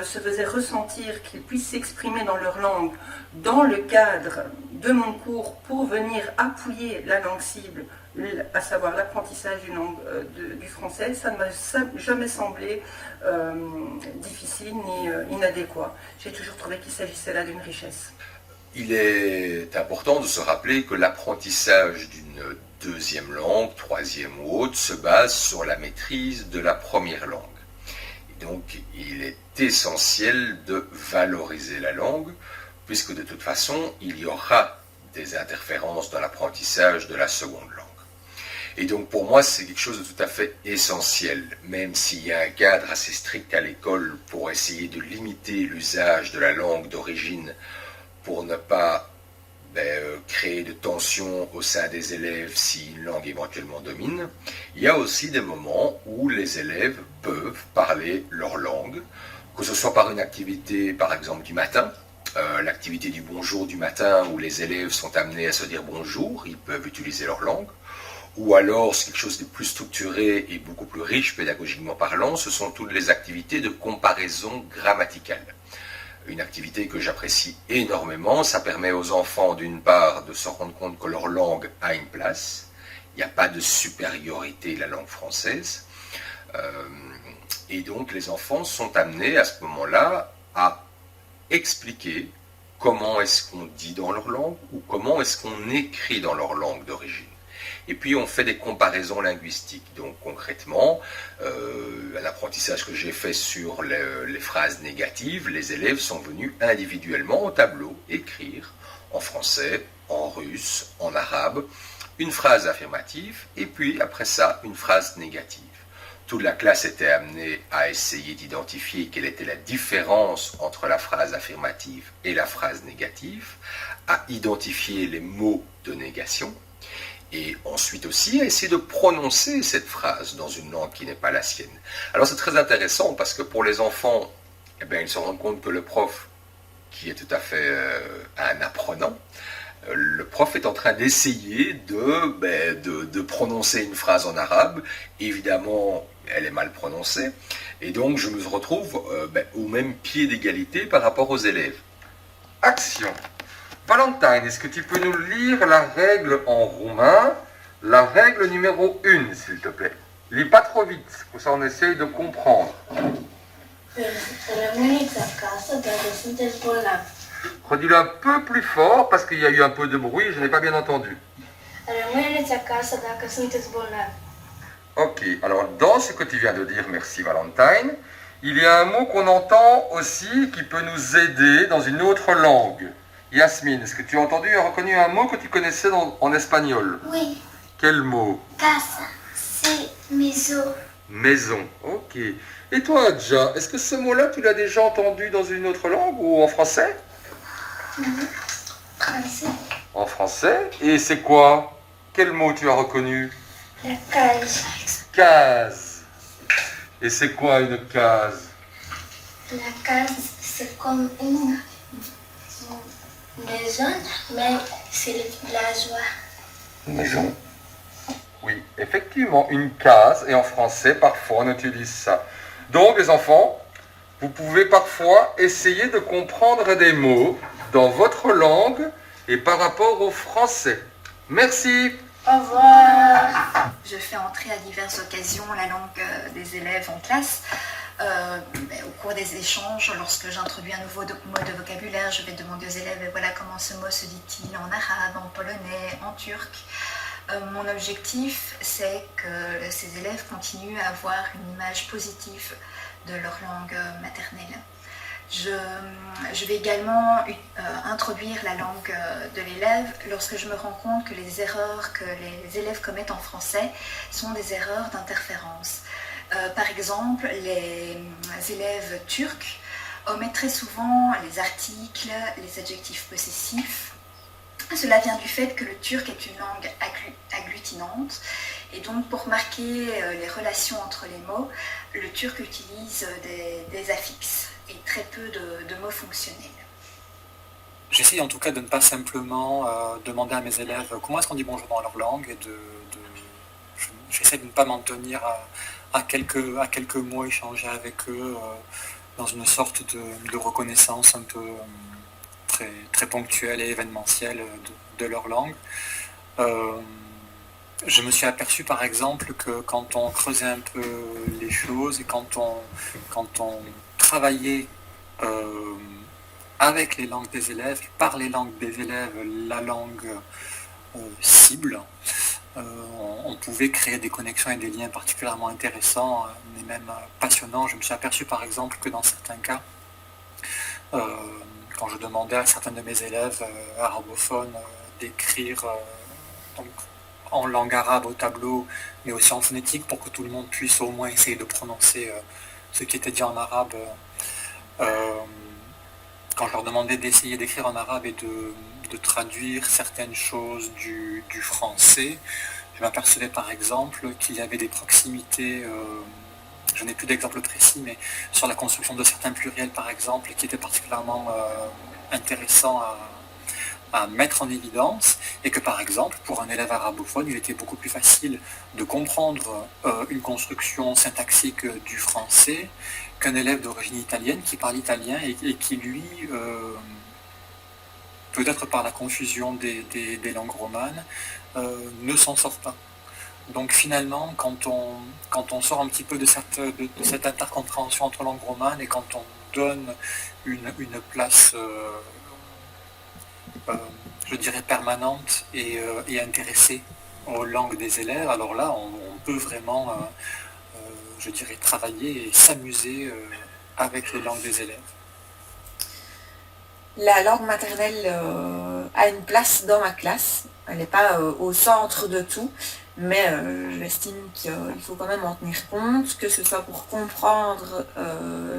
S4: se faisait ressentir qu'ils puissent s'exprimer dans leur langue dans le cadre de mon cours pour venir appuyer la langue cible, à savoir l'apprentissage du français, ça ne m'a jamais semblé difficile ni inadéquat. J'ai toujours trouvé qu'il s'agissait là d'une richesse.
S5: Il est important de se rappeler que l'apprentissage d'une deuxième langue, troisième ou autre, se base sur la maîtrise de la première langue. Et donc, il est essentiel de valoriser la langue, puisque de toute façon, il y aura des interférences dans l'apprentissage de la seconde langue. Et donc pour moi, c'est quelque chose de tout à fait essentiel, même s'il y a un cadre assez strict à l'école pour essayer de limiter l'usage de la langue d'origine pour ne pas créer de tensions au sein des élèves si une langue éventuellement domine. Il y a aussi des moments où les élèves peuvent parler leur langue, que ce soit par une activité par exemple du matin, l'activité du bonjour du matin où les élèves sont amenés à se dire bonjour, ils peuvent utiliser leur langue. Ou alors, c'est quelque chose de plus structuré et beaucoup plus riche pédagogiquement parlant, ce sont toutes les activités de comparaison grammaticale. Une activité que j'apprécie énormément, ça permet aux enfants d'une part de se rendre compte que leur langue a une place, il n'y a pas de supériorité de la langue française, et donc les enfants sont amenés à ce moment-là à expliquer comment est-ce qu'on dit dans leur langue ou comment est-ce qu'on écrit dans leur langue d'origine. Et puis on fait des comparaisons linguistiques. Donc concrètement, un apprentissage que j'ai fait sur les phrases négatives, les élèves sont venus individuellement au tableau écrire en français, en russe, en arabe, une phrase affirmative et puis après ça une phrase négative. toute la classe était amenée à essayer d'identifier quelle était la différence entre la phrase affirmative et la phrase négative, à identifier les mots de négation, et ensuite aussi à essayer de prononcer cette phrase dans une langue qui n'est pas la sienne. Alors c'est très intéressant parce que pour les enfants, eh bien, ils se rendent compte que le prof, qui est tout à fait un apprenant, le prof est en train d'essayer de prononcer une phrase en arabe. Évidemment, elle est mal prononcée. Et donc, je me retrouve au même pied d'égalité par rapport aux élèves. Action. Valentine, est-ce que tu peux nous lire la règle en roumain? La règle numéro 1, s'il te plaît. Lis pas trop vite, pour ça on essaye de comprendre.
S6: Rămâneți acasă dacă sunteți bolnavi.
S5: Redis-le un peu plus fort parce qu'il y a eu un peu de bruit, je n'ai pas bien entendu.
S6: Rămâneți acasă dacă sunteți bolnavi.
S5: Ok, alors dans ce que tu viens de dire, merci Valentine, il y a un mot qu'on entend aussi qui peut nous aider dans une autre langue. Yasmine, est-ce que tu as entendu et reconnu un mot que tu connaissais en espagnol?
S6: Oui,
S5: Quel mot?
S6: casa, c'est maison.
S5: Maison, ok. Et toi, Adja, est-ce que ce mot-là, tu l'as déjà entendu dans une autre langue ou en français?
S6: Français.
S5: En français? Et c'est quoi? Quel mot tu as reconnu?
S6: La case.
S5: Case. Et c'est quoi une case?
S6: La case, c'est comme une maison, mais c'est le villageois.
S5: Maison. Oui, effectivement, une case, et en français, parfois, on utilise ça. Donc, les enfants, vous pouvez parfois essayer de comprendre des mots dans votre langue et par rapport au français. Merci.
S6: Au revoir.
S7: Je fais entrer à diverses occasions la langue des élèves en classe. Au cours des échanges, lorsque j'introduis un nouveau mot de vocabulaire, je vais demander aux élèves, voilà comment ce mot se dit-il en arabe, en polonais, en turc. Mon objectif, c'est que ces élèves continuent à avoir une image positive de leur langue maternelle. Je vais également introduire la langue de l'élève lorsque je me rends compte que les erreurs que les élèves commettent en français sont des erreurs d'interférence. Par exemple, les élèves turcs omettent très souvent les articles, les adjectifs possessifs. Cela vient du fait que le turc est une langue agglutinante et donc pour marquer les relations entre les mots, le turc utilise des affixes et très peu de mots fonctionnels.
S8: J'essaie en tout cas de ne pas simplement demander à mes élèves comment est-ce qu'on dit bonjour dans leur langue et j'essaie de ne pas m'en tenir à quelques mots échangés avec eux dans une sorte de reconnaissance un peu très ponctuelle et événementielle de leur langue. Je me suis aperçu par exemple que quand on creusait un peu les choses et quand on travaillait avec les langues des élèves, par les langues des élèves, la langue cible, on pouvait créer des connexions et des liens particulièrement intéressants, mais même passionnants. Je me suis aperçu par exemple que dans certains cas, quand je demandais à certains de mes élèves arabophones d'écrire en langue arabe au tableau, mais aussi en phonétique, pour que tout le monde puisse au moins essayer de prononcer ce qui était dit en arabe, quand je leur demandais d'essayer d'écrire en arabe et de traduire certaines choses du français, je m'apercevais par exemple qu'il y avait des proximités, je n'ai plus d'exemple précis, mais sur la construction de certains pluriels par exemple, qui étaient particulièrement intéressants à mettre en évidence, et que par exemple pour un élève arabophone il était beaucoup plus facile de comprendre une construction syntaxique du français qu'un élève d'origine italienne qui parle italien et qui lui, peut-être par la confusion des langues romanes, ne s'en sort pas. Donc finalement, quand on sort un petit peu de cette intercompréhension entre langues romanes et quand on donne une place, je dirais, permanente et intéressée aux langues des élèves, alors là, on peut vraiment, je dirais, travailler et s'amuser avec les langues des élèves.
S9: La langue maternelle a une place dans ma classe. Elle n'est pas au centre de tout, mais j'estime qu'il faut quand même en tenir compte, que ce soit pour comprendre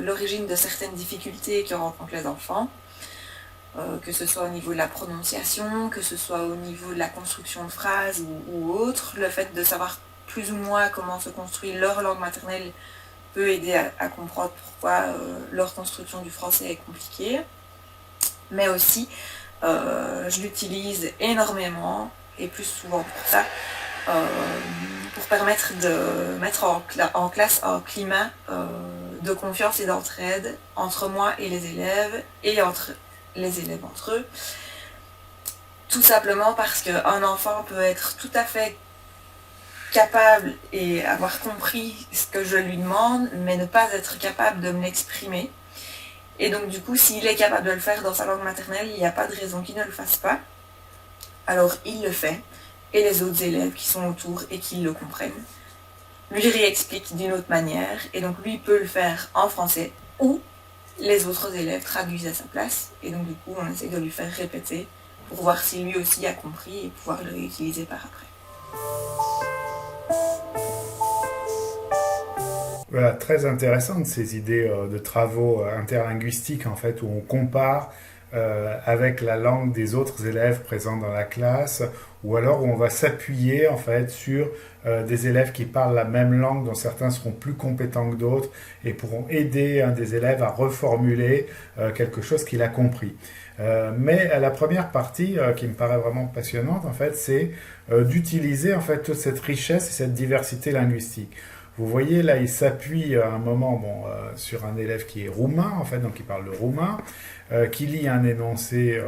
S9: l'origine de certaines difficultés que rencontrent les enfants, que ce soit au niveau de la prononciation, que ce soit au niveau de la construction de phrases ou autre. Le fait de savoir plus ou moins comment se construit leur langue maternelle peut aider à comprendre pourquoi leur construction du français est compliquée. Mais aussi, je l'utilise énormément, et plus souvent pour ça, pour permettre de mettre en classe un climat de confiance et d'entraide entre moi et les élèves, et entre les élèves entre eux. Tout simplement parce qu'un enfant peut être tout à fait capable et avoir compris ce que je lui demande, mais ne pas être capable de me l'exprimer. Et donc du coup, s'il est capable de le faire dans sa langue maternelle, il n'y a pas de raison qu'il ne le fasse pas. Alors il le fait, et les autres élèves qui sont autour et qui le comprennent lui réexpliquent d'une autre manière, et donc lui peut le faire en français, ou les autres élèves traduisent à sa place, et donc du coup on essaie de lui faire répéter pour voir si lui aussi a compris et pouvoir le réutiliser par après.
S1: Voilà, très intéressantes ces idées de travaux interlinguistiques en fait, où on compare avec la langue des autres élèves présents dans la classe, ou alors où on va s'appuyer en fait sur des élèves qui parlent la même langue, dont certains seront plus compétents que d'autres et pourront aider un des élèves à reformuler quelque chose qu'il a compris. Mais la première partie qui me paraît vraiment passionnante en fait, c'est d'utiliser en fait toute cette richesse et cette diversité linguistique. Vous voyez, là, il s'appuie à un moment sur un élève qui est roumain, en fait, donc il parle le roumain, qui lit un énoncé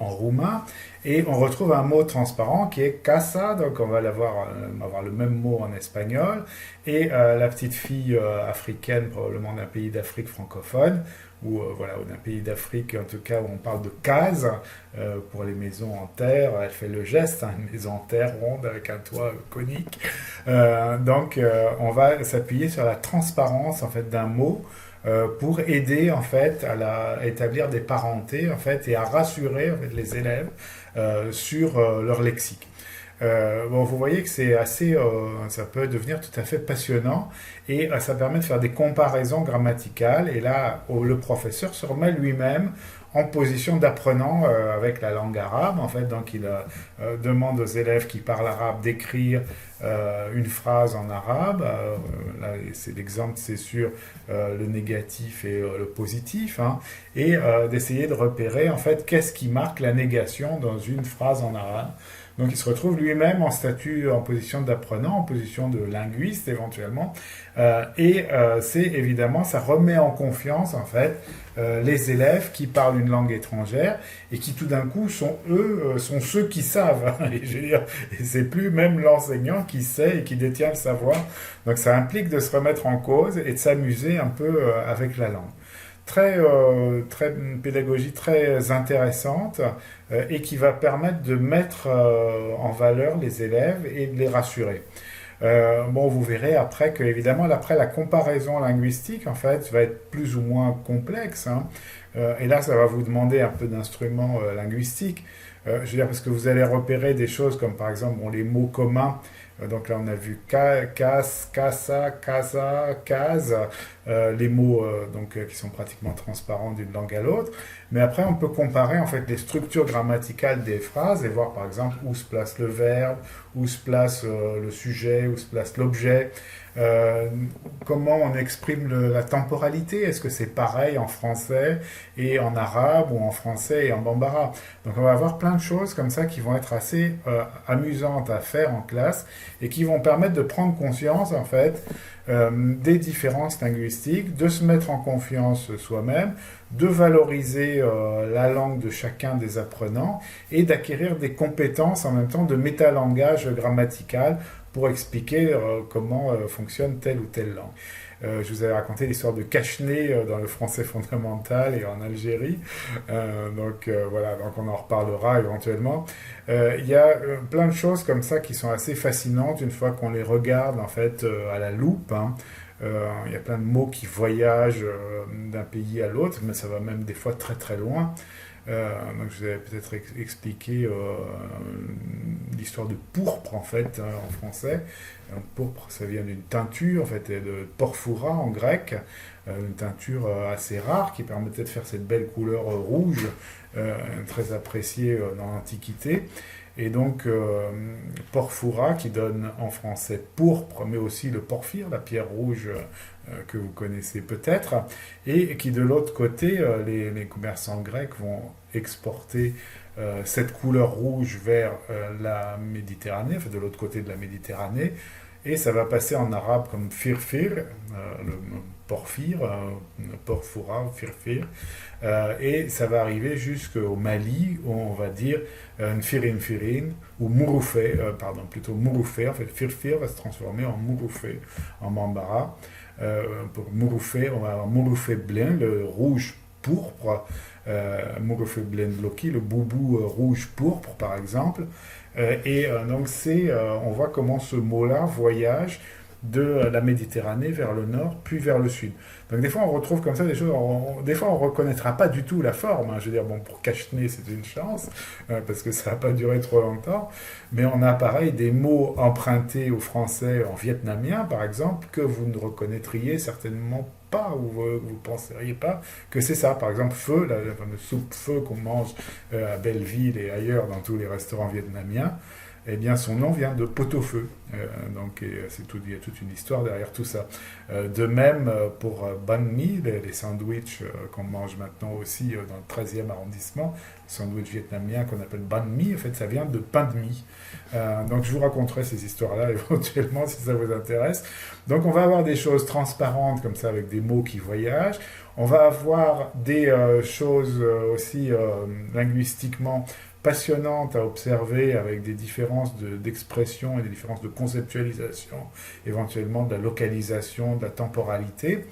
S1: en roumain, et on retrouve un mot transparent qui est casa, donc on va avoir le même mot en espagnol, et la petite fille africaine, probablement d'un pays d'Afrique francophone, ou d'un pays d'Afrique, en tout cas, où on parle de case pour les maisons en terre. Elle fait le geste, une maison en terre ronde avec un toit conique. Donc, on va s'appuyer sur la transparence en fait d'un mot pour aider en fait à établir des parentés en fait et à rassurer en fait, les élèves sur leur lexique. Vous voyez que c'est assez, ça peut devenir tout à fait passionnant et ça permet de faire des comparaisons grammaticales et là le professeur se remet lui-même en position d'apprenant avec la langue arabe en fait, donc il demande aux élèves qui parlent arabe d'écrire une phrase en arabe, là c'est l'exemple c'est sur le négatif et le positif hein, et d'essayer de repérer en fait qu'est-ce qui marque la négation dans une phrase en arabe. Donc il se retrouve lui-même en statut, en position d'apprenant, en position de linguiste éventuellement, et c'est évidemment, ça remet en confiance en fait les élèves qui parlent une langue étrangère et qui tout d'un coup sont ceux qui savent. Et je veux dire, et c'est plus même l'enseignant qui sait et qui détient le savoir. Donc ça implique de se remettre en cause et de s'amuser un peu avec la langue. Une pédagogie très intéressante et qui va permettre de mettre en valeur les élèves et de les rassurer. Vous verrez après que évidemment après la comparaison linguistique en fait va être plus ou moins complexe hein. Et là ça va vous demander un peu d'instruments linguistiques. Je veux dire parce que vous allez repérer des choses comme par exemple les mots communs. Donc là, on a vu cas, casa, casa, case, les mots qui sont pratiquement transparents d'une langue à l'autre. Mais après, on peut comparer en fait les structures grammaticales des phrases et voir par exemple où se place le verbe, où se place le sujet, où se place l'objet. Comment on exprime la temporalité? Est-ce que c'est pareil en français et en arabe ou en français et en bambara? Donc on va avoir plein de choses comme ça qui vont être assez amusantes à faire en classe et qui vont permettre de prendre conscience en fait des différences linguistiques, de se mettre en confiance soi-même, de valoriser la langue de chacun des apprenants et d'acquérir des compétences en même temps de métalangage grammatical pour expliquer comment fonctionne telle ou telle langue. Je vous avais raconté l'histoire de cache-nez dans le français fondamental et en Algérie. Donc on en reparlera éventuellement. Il y a plein de choses comme ça qui sont assez fascinantes une fois qu'on les regarde en fait à la loupe. Hein. Il y a plein de mots qui voyagent d'un pays à l'autre, mais ça va même des fois très très loin. Donc je vous avais peut-être expliqué l'histoire de pourpre en fait en français. Pourpre, ça vient d'une teinture, en fait, de porphyra en grec, une teinture assez rare qui permettait de faire cette belle couleur rouge, très appréciée dans l'Antiquité. Et donc, porphyra qui donne en français pourpre, mais aussi le porphyre, la pierre rouge que vous connaissez peut-être, et qui de l'autre côté, les commerçants grecs vont exporter cette couleur rouge vers la Méditerranée, enfin de l'autre côté de la Méditerranée, et ça va passer en arabe comme firfir, le porphyre, porphyra, firfir, et ça va arriver jusqu'au Mali, où on va dire nfirin, ou mouroufé, plutôt mouroufé, en fait firfir va se transformer en mouroufé, en bambara. Pour mouroufé, on va avoir mouroufé blanc, le rouge pourpre, mouroufé blanc bloqué, le boubou rouge pourpre par exemple. Donc on voit comment ce mot-là voyage de la Méditerranée vers le nord, puis vers le sud. Donc des fois on retrouve comme ça des choses, des fois on ne reconnaîtra pas du tout la forme, hein. Je veux dire, bon, pour cache-nez c'est une chance, parce que ça n'a pas duré trop longtemps, mais on a pareil des mots empruntés au français en vietnamien par exemple, que vous ne reconnaîtriez certainement pas, ou vous ne penseriez pas que c'est ça. Par exemple, feu, la fameuse soupe feu qu'on mange à Belleville et ailleurs dans tous les restaurants vietnamiens, eh bien son nom vient de pot-au-feu. Donc il y a toute une histoire derrière tout ça. De même pour banh mi, les sandwichs qu'on mange maintenant aussi dans le 13e arrondissement, les sandwichs vietnamiens qu'on appelle banh mi, en fait ça vient de pain de mie. Donc je vous raconterai ces histoires-là éventuellement si ça vous intéresse. Donc on va avoir des choses transparentes comme ça avec des mots qui voyagent. On va avoir des choses aussi linguistiquement passionnante à observer avec des différences d'expression et des différences de conceptualisation, éventuellement de la localisation, de la temporalité.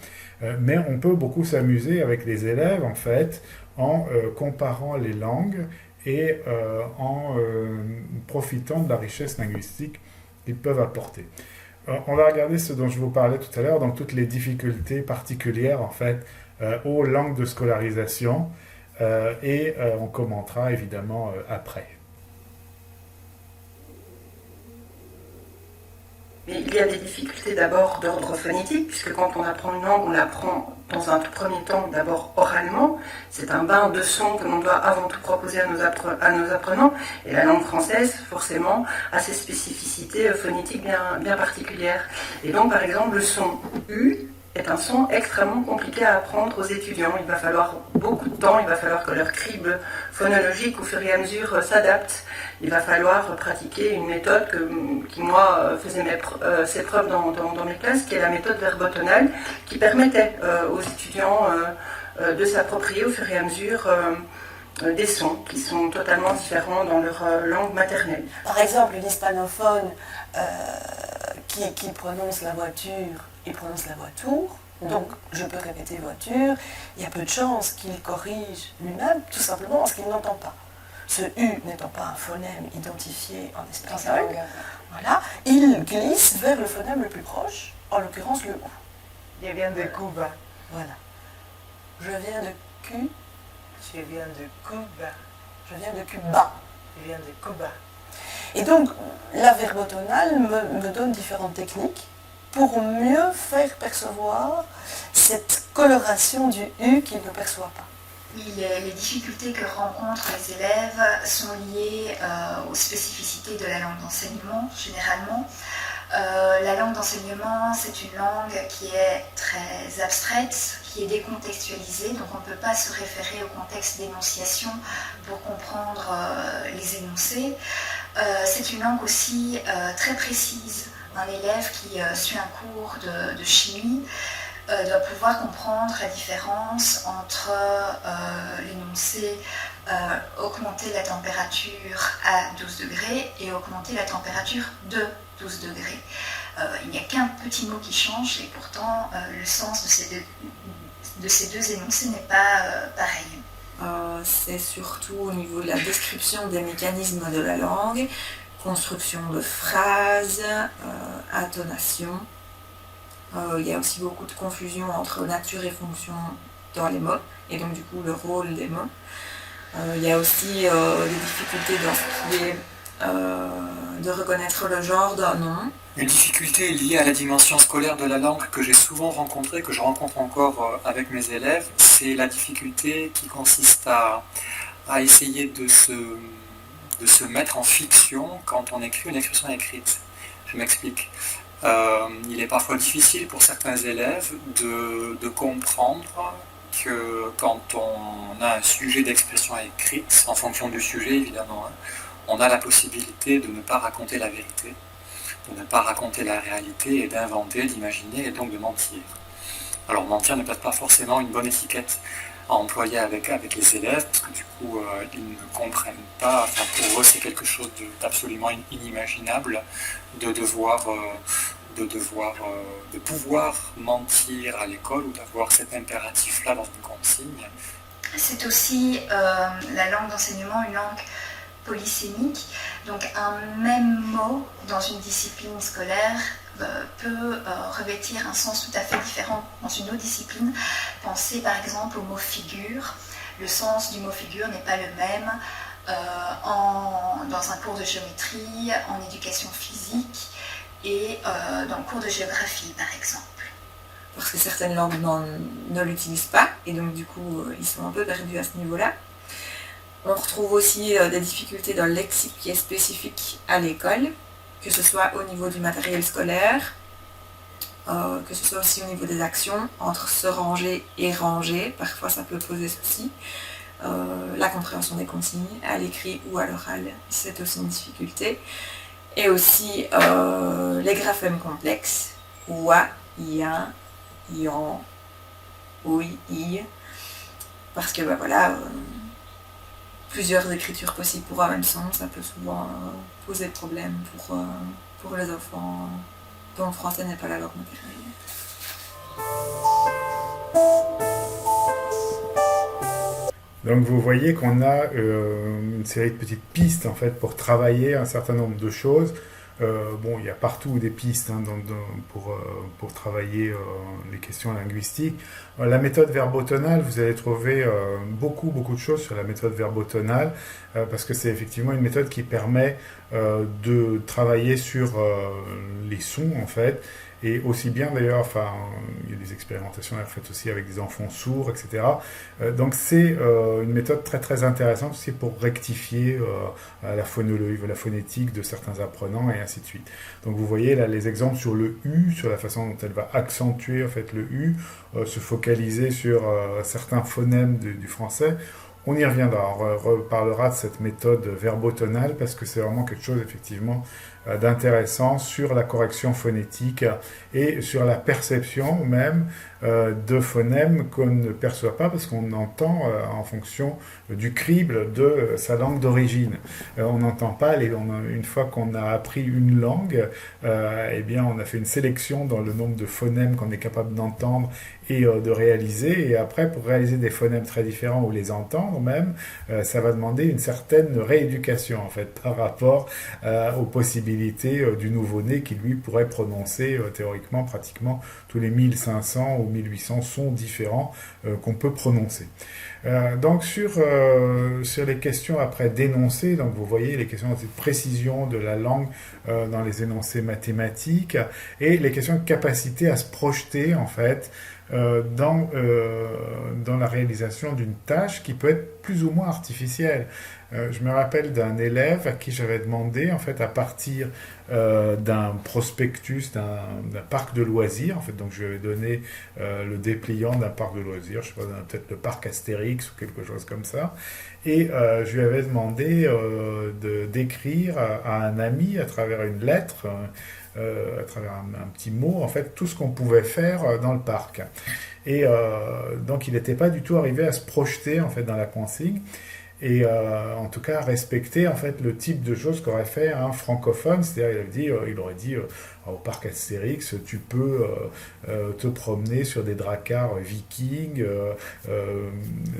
S1: Mais on peut beaucoup s'amuser avec les élèves, en fait, en comparant les langues et en profitant de la richesse linguistique qu'ils peuvent apporter. On va regarder ce dont je vous parlais tout à l'heure, donc toutes les difficultés particulières, en fait, aux langues de scolarisation. Et on commentera évidemment après.
S4: Mais il y a des difficultés d'abord d'ordre phonétique, puisque quand on apprend une langue, on l'apprend dans un tout premier temps d'abord oralement. C'est un bain de sons que l'on doit avant tout proposer à nos apprenants. Et la langue française, forcément, a ses spécificités phonétiques bien particulières. Et donc, par exemple, le son U est un son extrêmement compliqué à apprendre aux étudiants. Il va falloir beaucoup de temps, il va falloir que leur crible phonologique au fur et à mesure s'adapte. Il va falloir pratiquer une méthode qui moi, faisait ses preuves dans mes classes, qui est la méthode verbotonale, qui permettait aux étudiants de s'approprier au fur et à mesure des sons qui sont totalement différents dans leur langue maternelle.
S10: Par exemple, l'hispanophone qui prononce la voiture, il prononce la voiture, donc je peux répéter voiture, il y a peu de chances qu'il corrige lui-même, tout simplement parce qu'il n'entend pas. Ce U n'étant pas un phonème identifié en espagnol, voilà, il glisse vers le phonème le plus proche, en l'occurrence le OU.
S11: Je viens de Cuba.
S10: Voilà. Je viens de Q.
S11: Je viens de Cuba.
S10: Je viens de Cuba.
S11: Je viens de Cuba.
S10: Et donc, la verbotonale me donne différentes techniques pour mieux faire percevoir cette coloration du U qu'il ne perçoit pas.
S7: Les difficultés que rencontrent les élèves sont liées aux spécificités de la langue d'enseignement, généralement. La langue d'enseignement, c'est une langue qui est très abstraite, qui est décontextualisée, donc on ne peut pas se référer au contexte d'énonciation pour comprendre les énoncés. C'est une langue aussi très précise. Un élève qui suit un cours de chimie doit pouvoir comprendre la différence entre l'énoncé augmenter la température à 12 degrés et augmenter la température de 12 degrés. Il n'y a qu'un petit mot qui change et pourtant le sens de ces deux énoncés n'est pas pareil.
S9: C'est surtout au niveau de la description des mécanismes de la langue, construction de phrases, intonation. Il y a aussi beaucoup de confusion entre nature et fonction dans les mots, et donc du coup le rôle des mots. Il y a aussi des difficultés dans ce qui est de reconnaître le genre d'un nom.
S8: Une difficulté liée à la dimension scolaire de la langue que j'ai souvent rencontrée, que je rencontre encore avec mes élèves, c'est la difficulté qui consiste à essayer de se mettre en fiction quand on écrit une expression écrite. Je m'explique. Il est parfois difficile pour certains élèves de comprendre que quand on a un sujet d'expression écrite, en fonction du sujet évidemment, on a la possibilité de ne pas raconter la vérité, de ne pas raconter la réalité et d'inventer, d'imaginer et donc de mentir. Alors mentir n'est peut-être pas forcément une bonne étiquette à employer avec les élèves, parce que du coup ils ne comprennent pas, enfin pour eux c'est quelque chose d'absolument inimaginable de pouvoir mentir à l'école ou d'avoir cet impératif-là dans une consigne.
S7: C'est aussi la langue d'enseignement, une langue polysémique, donc un même mot dans une discipline scolaire peut revêtir un sens tout à fait différent dans une autre discipline. Pensez par exemple au mot figure. Le sens du mot figure n'est pas le même dans un cours de géométrie, en éducation physique et dans le cours de géographie par exemple.
S9: Parce que certaines langues ne l'utilisent pas et donc du coup ils sont un peu perdus à ce niveau-là. On retrouve aussi des difficultés dans le lexique qui est spécifique à l'école, que ce soit au niveau du matériel scolaire, que ce soit aussi au niveau des actions, entre se ranger et ranger, parfois ça peut poser souci. La compréhension des consignes, à l'écrit ou à l'oral, c'est aussi une difficulté. Et aussi les graphèmes complexes, oua, ia, ian, oui, i, parce que plusieurs écritures possibles pour un même sens, ça peut souvent poser problème pour les enfants dont le français n'est pas la langue maternelle.
S1: Donc vous voyez qu'on a une série de petites pistes en fait pour travailler un certain nombre de choses. Il y a partout des pistes pour travailler les questions linguistiques. La méthode verbotonale, vous allez trouver beaucoup de choses sur la méthode verbotonale parce que c'est effectivement une méthode qui permet de travailler sur les sons en fait. Et aussi bien d'ailleurs, il y a des expérimentations faites aussi avec des enfants sourds, etc. Donc c'est une méthode très très intéressante aussi pour rectifier la phonologie, la phonétique de certains apprenants et ainsi de suite. Donc vous voyez là les exemples sur le U, sur la façon dont elle va accentuer en fait le U, se focaliser sur certains phonèmes du français. On y reviendra, on reparlera de cette méthode verbotonale parce que c'est vraiment quelque chose effectivement d'intéressant sur la correction phonétique et sur la perception même de phonèmes qu'on ne perçoit pas parce qu'on entend en fonction du crible de sa langue d'origine. On n'entend pas, une fois qu'on a appris une langue, on a fait une sélection dans le nombre de phonèmes qu'on est capable d'entendre et de réaliser, et après pour réaliser des phonèmes très différents ou les entendre même, ça va demander une certaine rééducation en fait par rapport aux possibilités du nouveau-né qui lui pourrait prononcer théoriquement pratiquement tous les 1500 ou 1800 sons différents qu'on peut prononcer. Donc sur les questions après d'énoncés, donc vous voyez les questions de précision de la langue dans les énoncés mathématiques et les questions de capacité à se projeter en fait dans la réalisation d'une tâche qui peut être plus ou moins artificielle. Je me rappelle d'un élève à qui j'avais demandé, en fait, à partir d'un prospectus d'un parc de loisirs, en fait, donc je lui ai donné le dépliant d'un parc de loisirs, je sais pas, peut-être le parc Astérix ou quelque chose comme ça, et je lui avais demandé d'écrire à un ami à travers une lettre, à travers un petit mot, en fait, tout ce qu'on pouvait faire dans le parc. Et donc, il n'était pas du tout arrivé à se projeter, en fait, dans la consigne, et en tout cas, à respecter, en fait, le type de choses qu'aurait fait un francophone, c'est-à-dire, il aurait dit au parc Astérix, tu peux te promener sur des dracars vikings,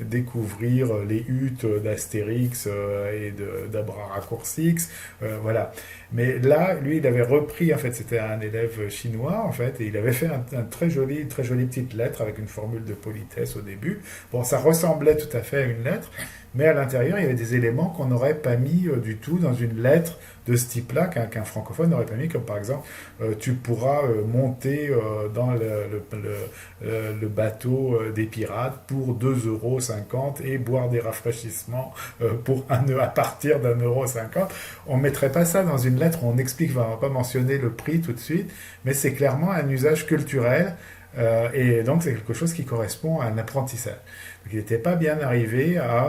S1: découvrir les huttes d'Astérix et d'Abraracoursix, voilà. Mais là, lui, il avait repris, en fait, c'était un élève chinois, en fait, et il avait fait une très jolie petite lettre avec une formule de politesse au début. Bon, ça ressemblait tout à fait à une lettre, mais à l'intérieur, il y avait des éléments qu'on n'aurait pas mis du tout dans une lettre de ce type-là, qu'un francophone n'aurait pas mis, comme par exemple, tu pourras monter dans le bateau des pirates pour 2,50 € et boire des rafraîchissements pour à partir d'1,50 €. On ne mettrait pas ça dans une lettre, on explique, on ne va pas mentionner le prix tout de suite, mais c'est clairement un usage culturel. Et donc c'est quelque chose qui correspond à un apprentissage. Donc, il n'était pas bien arrivé à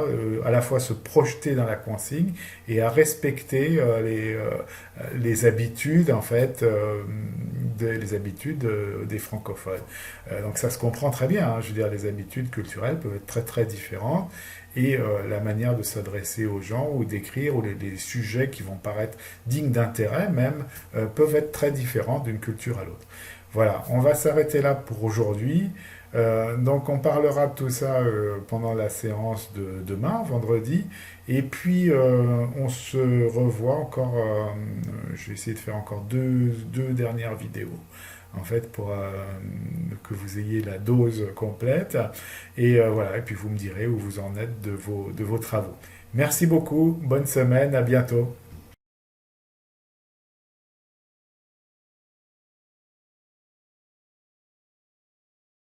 S1: la fois se projeter dans la consigne et à respecter les habitudes en fait les habitudes des francophones. Donc ça se comprend très bien. Hein, je veux dire, les habitudes culturelles peuvent être très très différentes. Et la manière de s'adresser aux gens ou d'écrire, ou les sujets qui vont paraître dignes d'intérêt même, peuvent être très différents d'une culture à l'autre. Voilà, on va s'arrêter là pour aujourd'hui. Donc on parlera de tout ça pendant la séance de demain, vendredi. Et puis on se revoit encore, je vais essayer de faire encore deux dernières vidéos, en fait, pour que vous ayez la dose complète. Et voilà, et puis vous me direz où vous en êtes de vos travaux. Merci beaucoup, bonne semaine, à bientôt.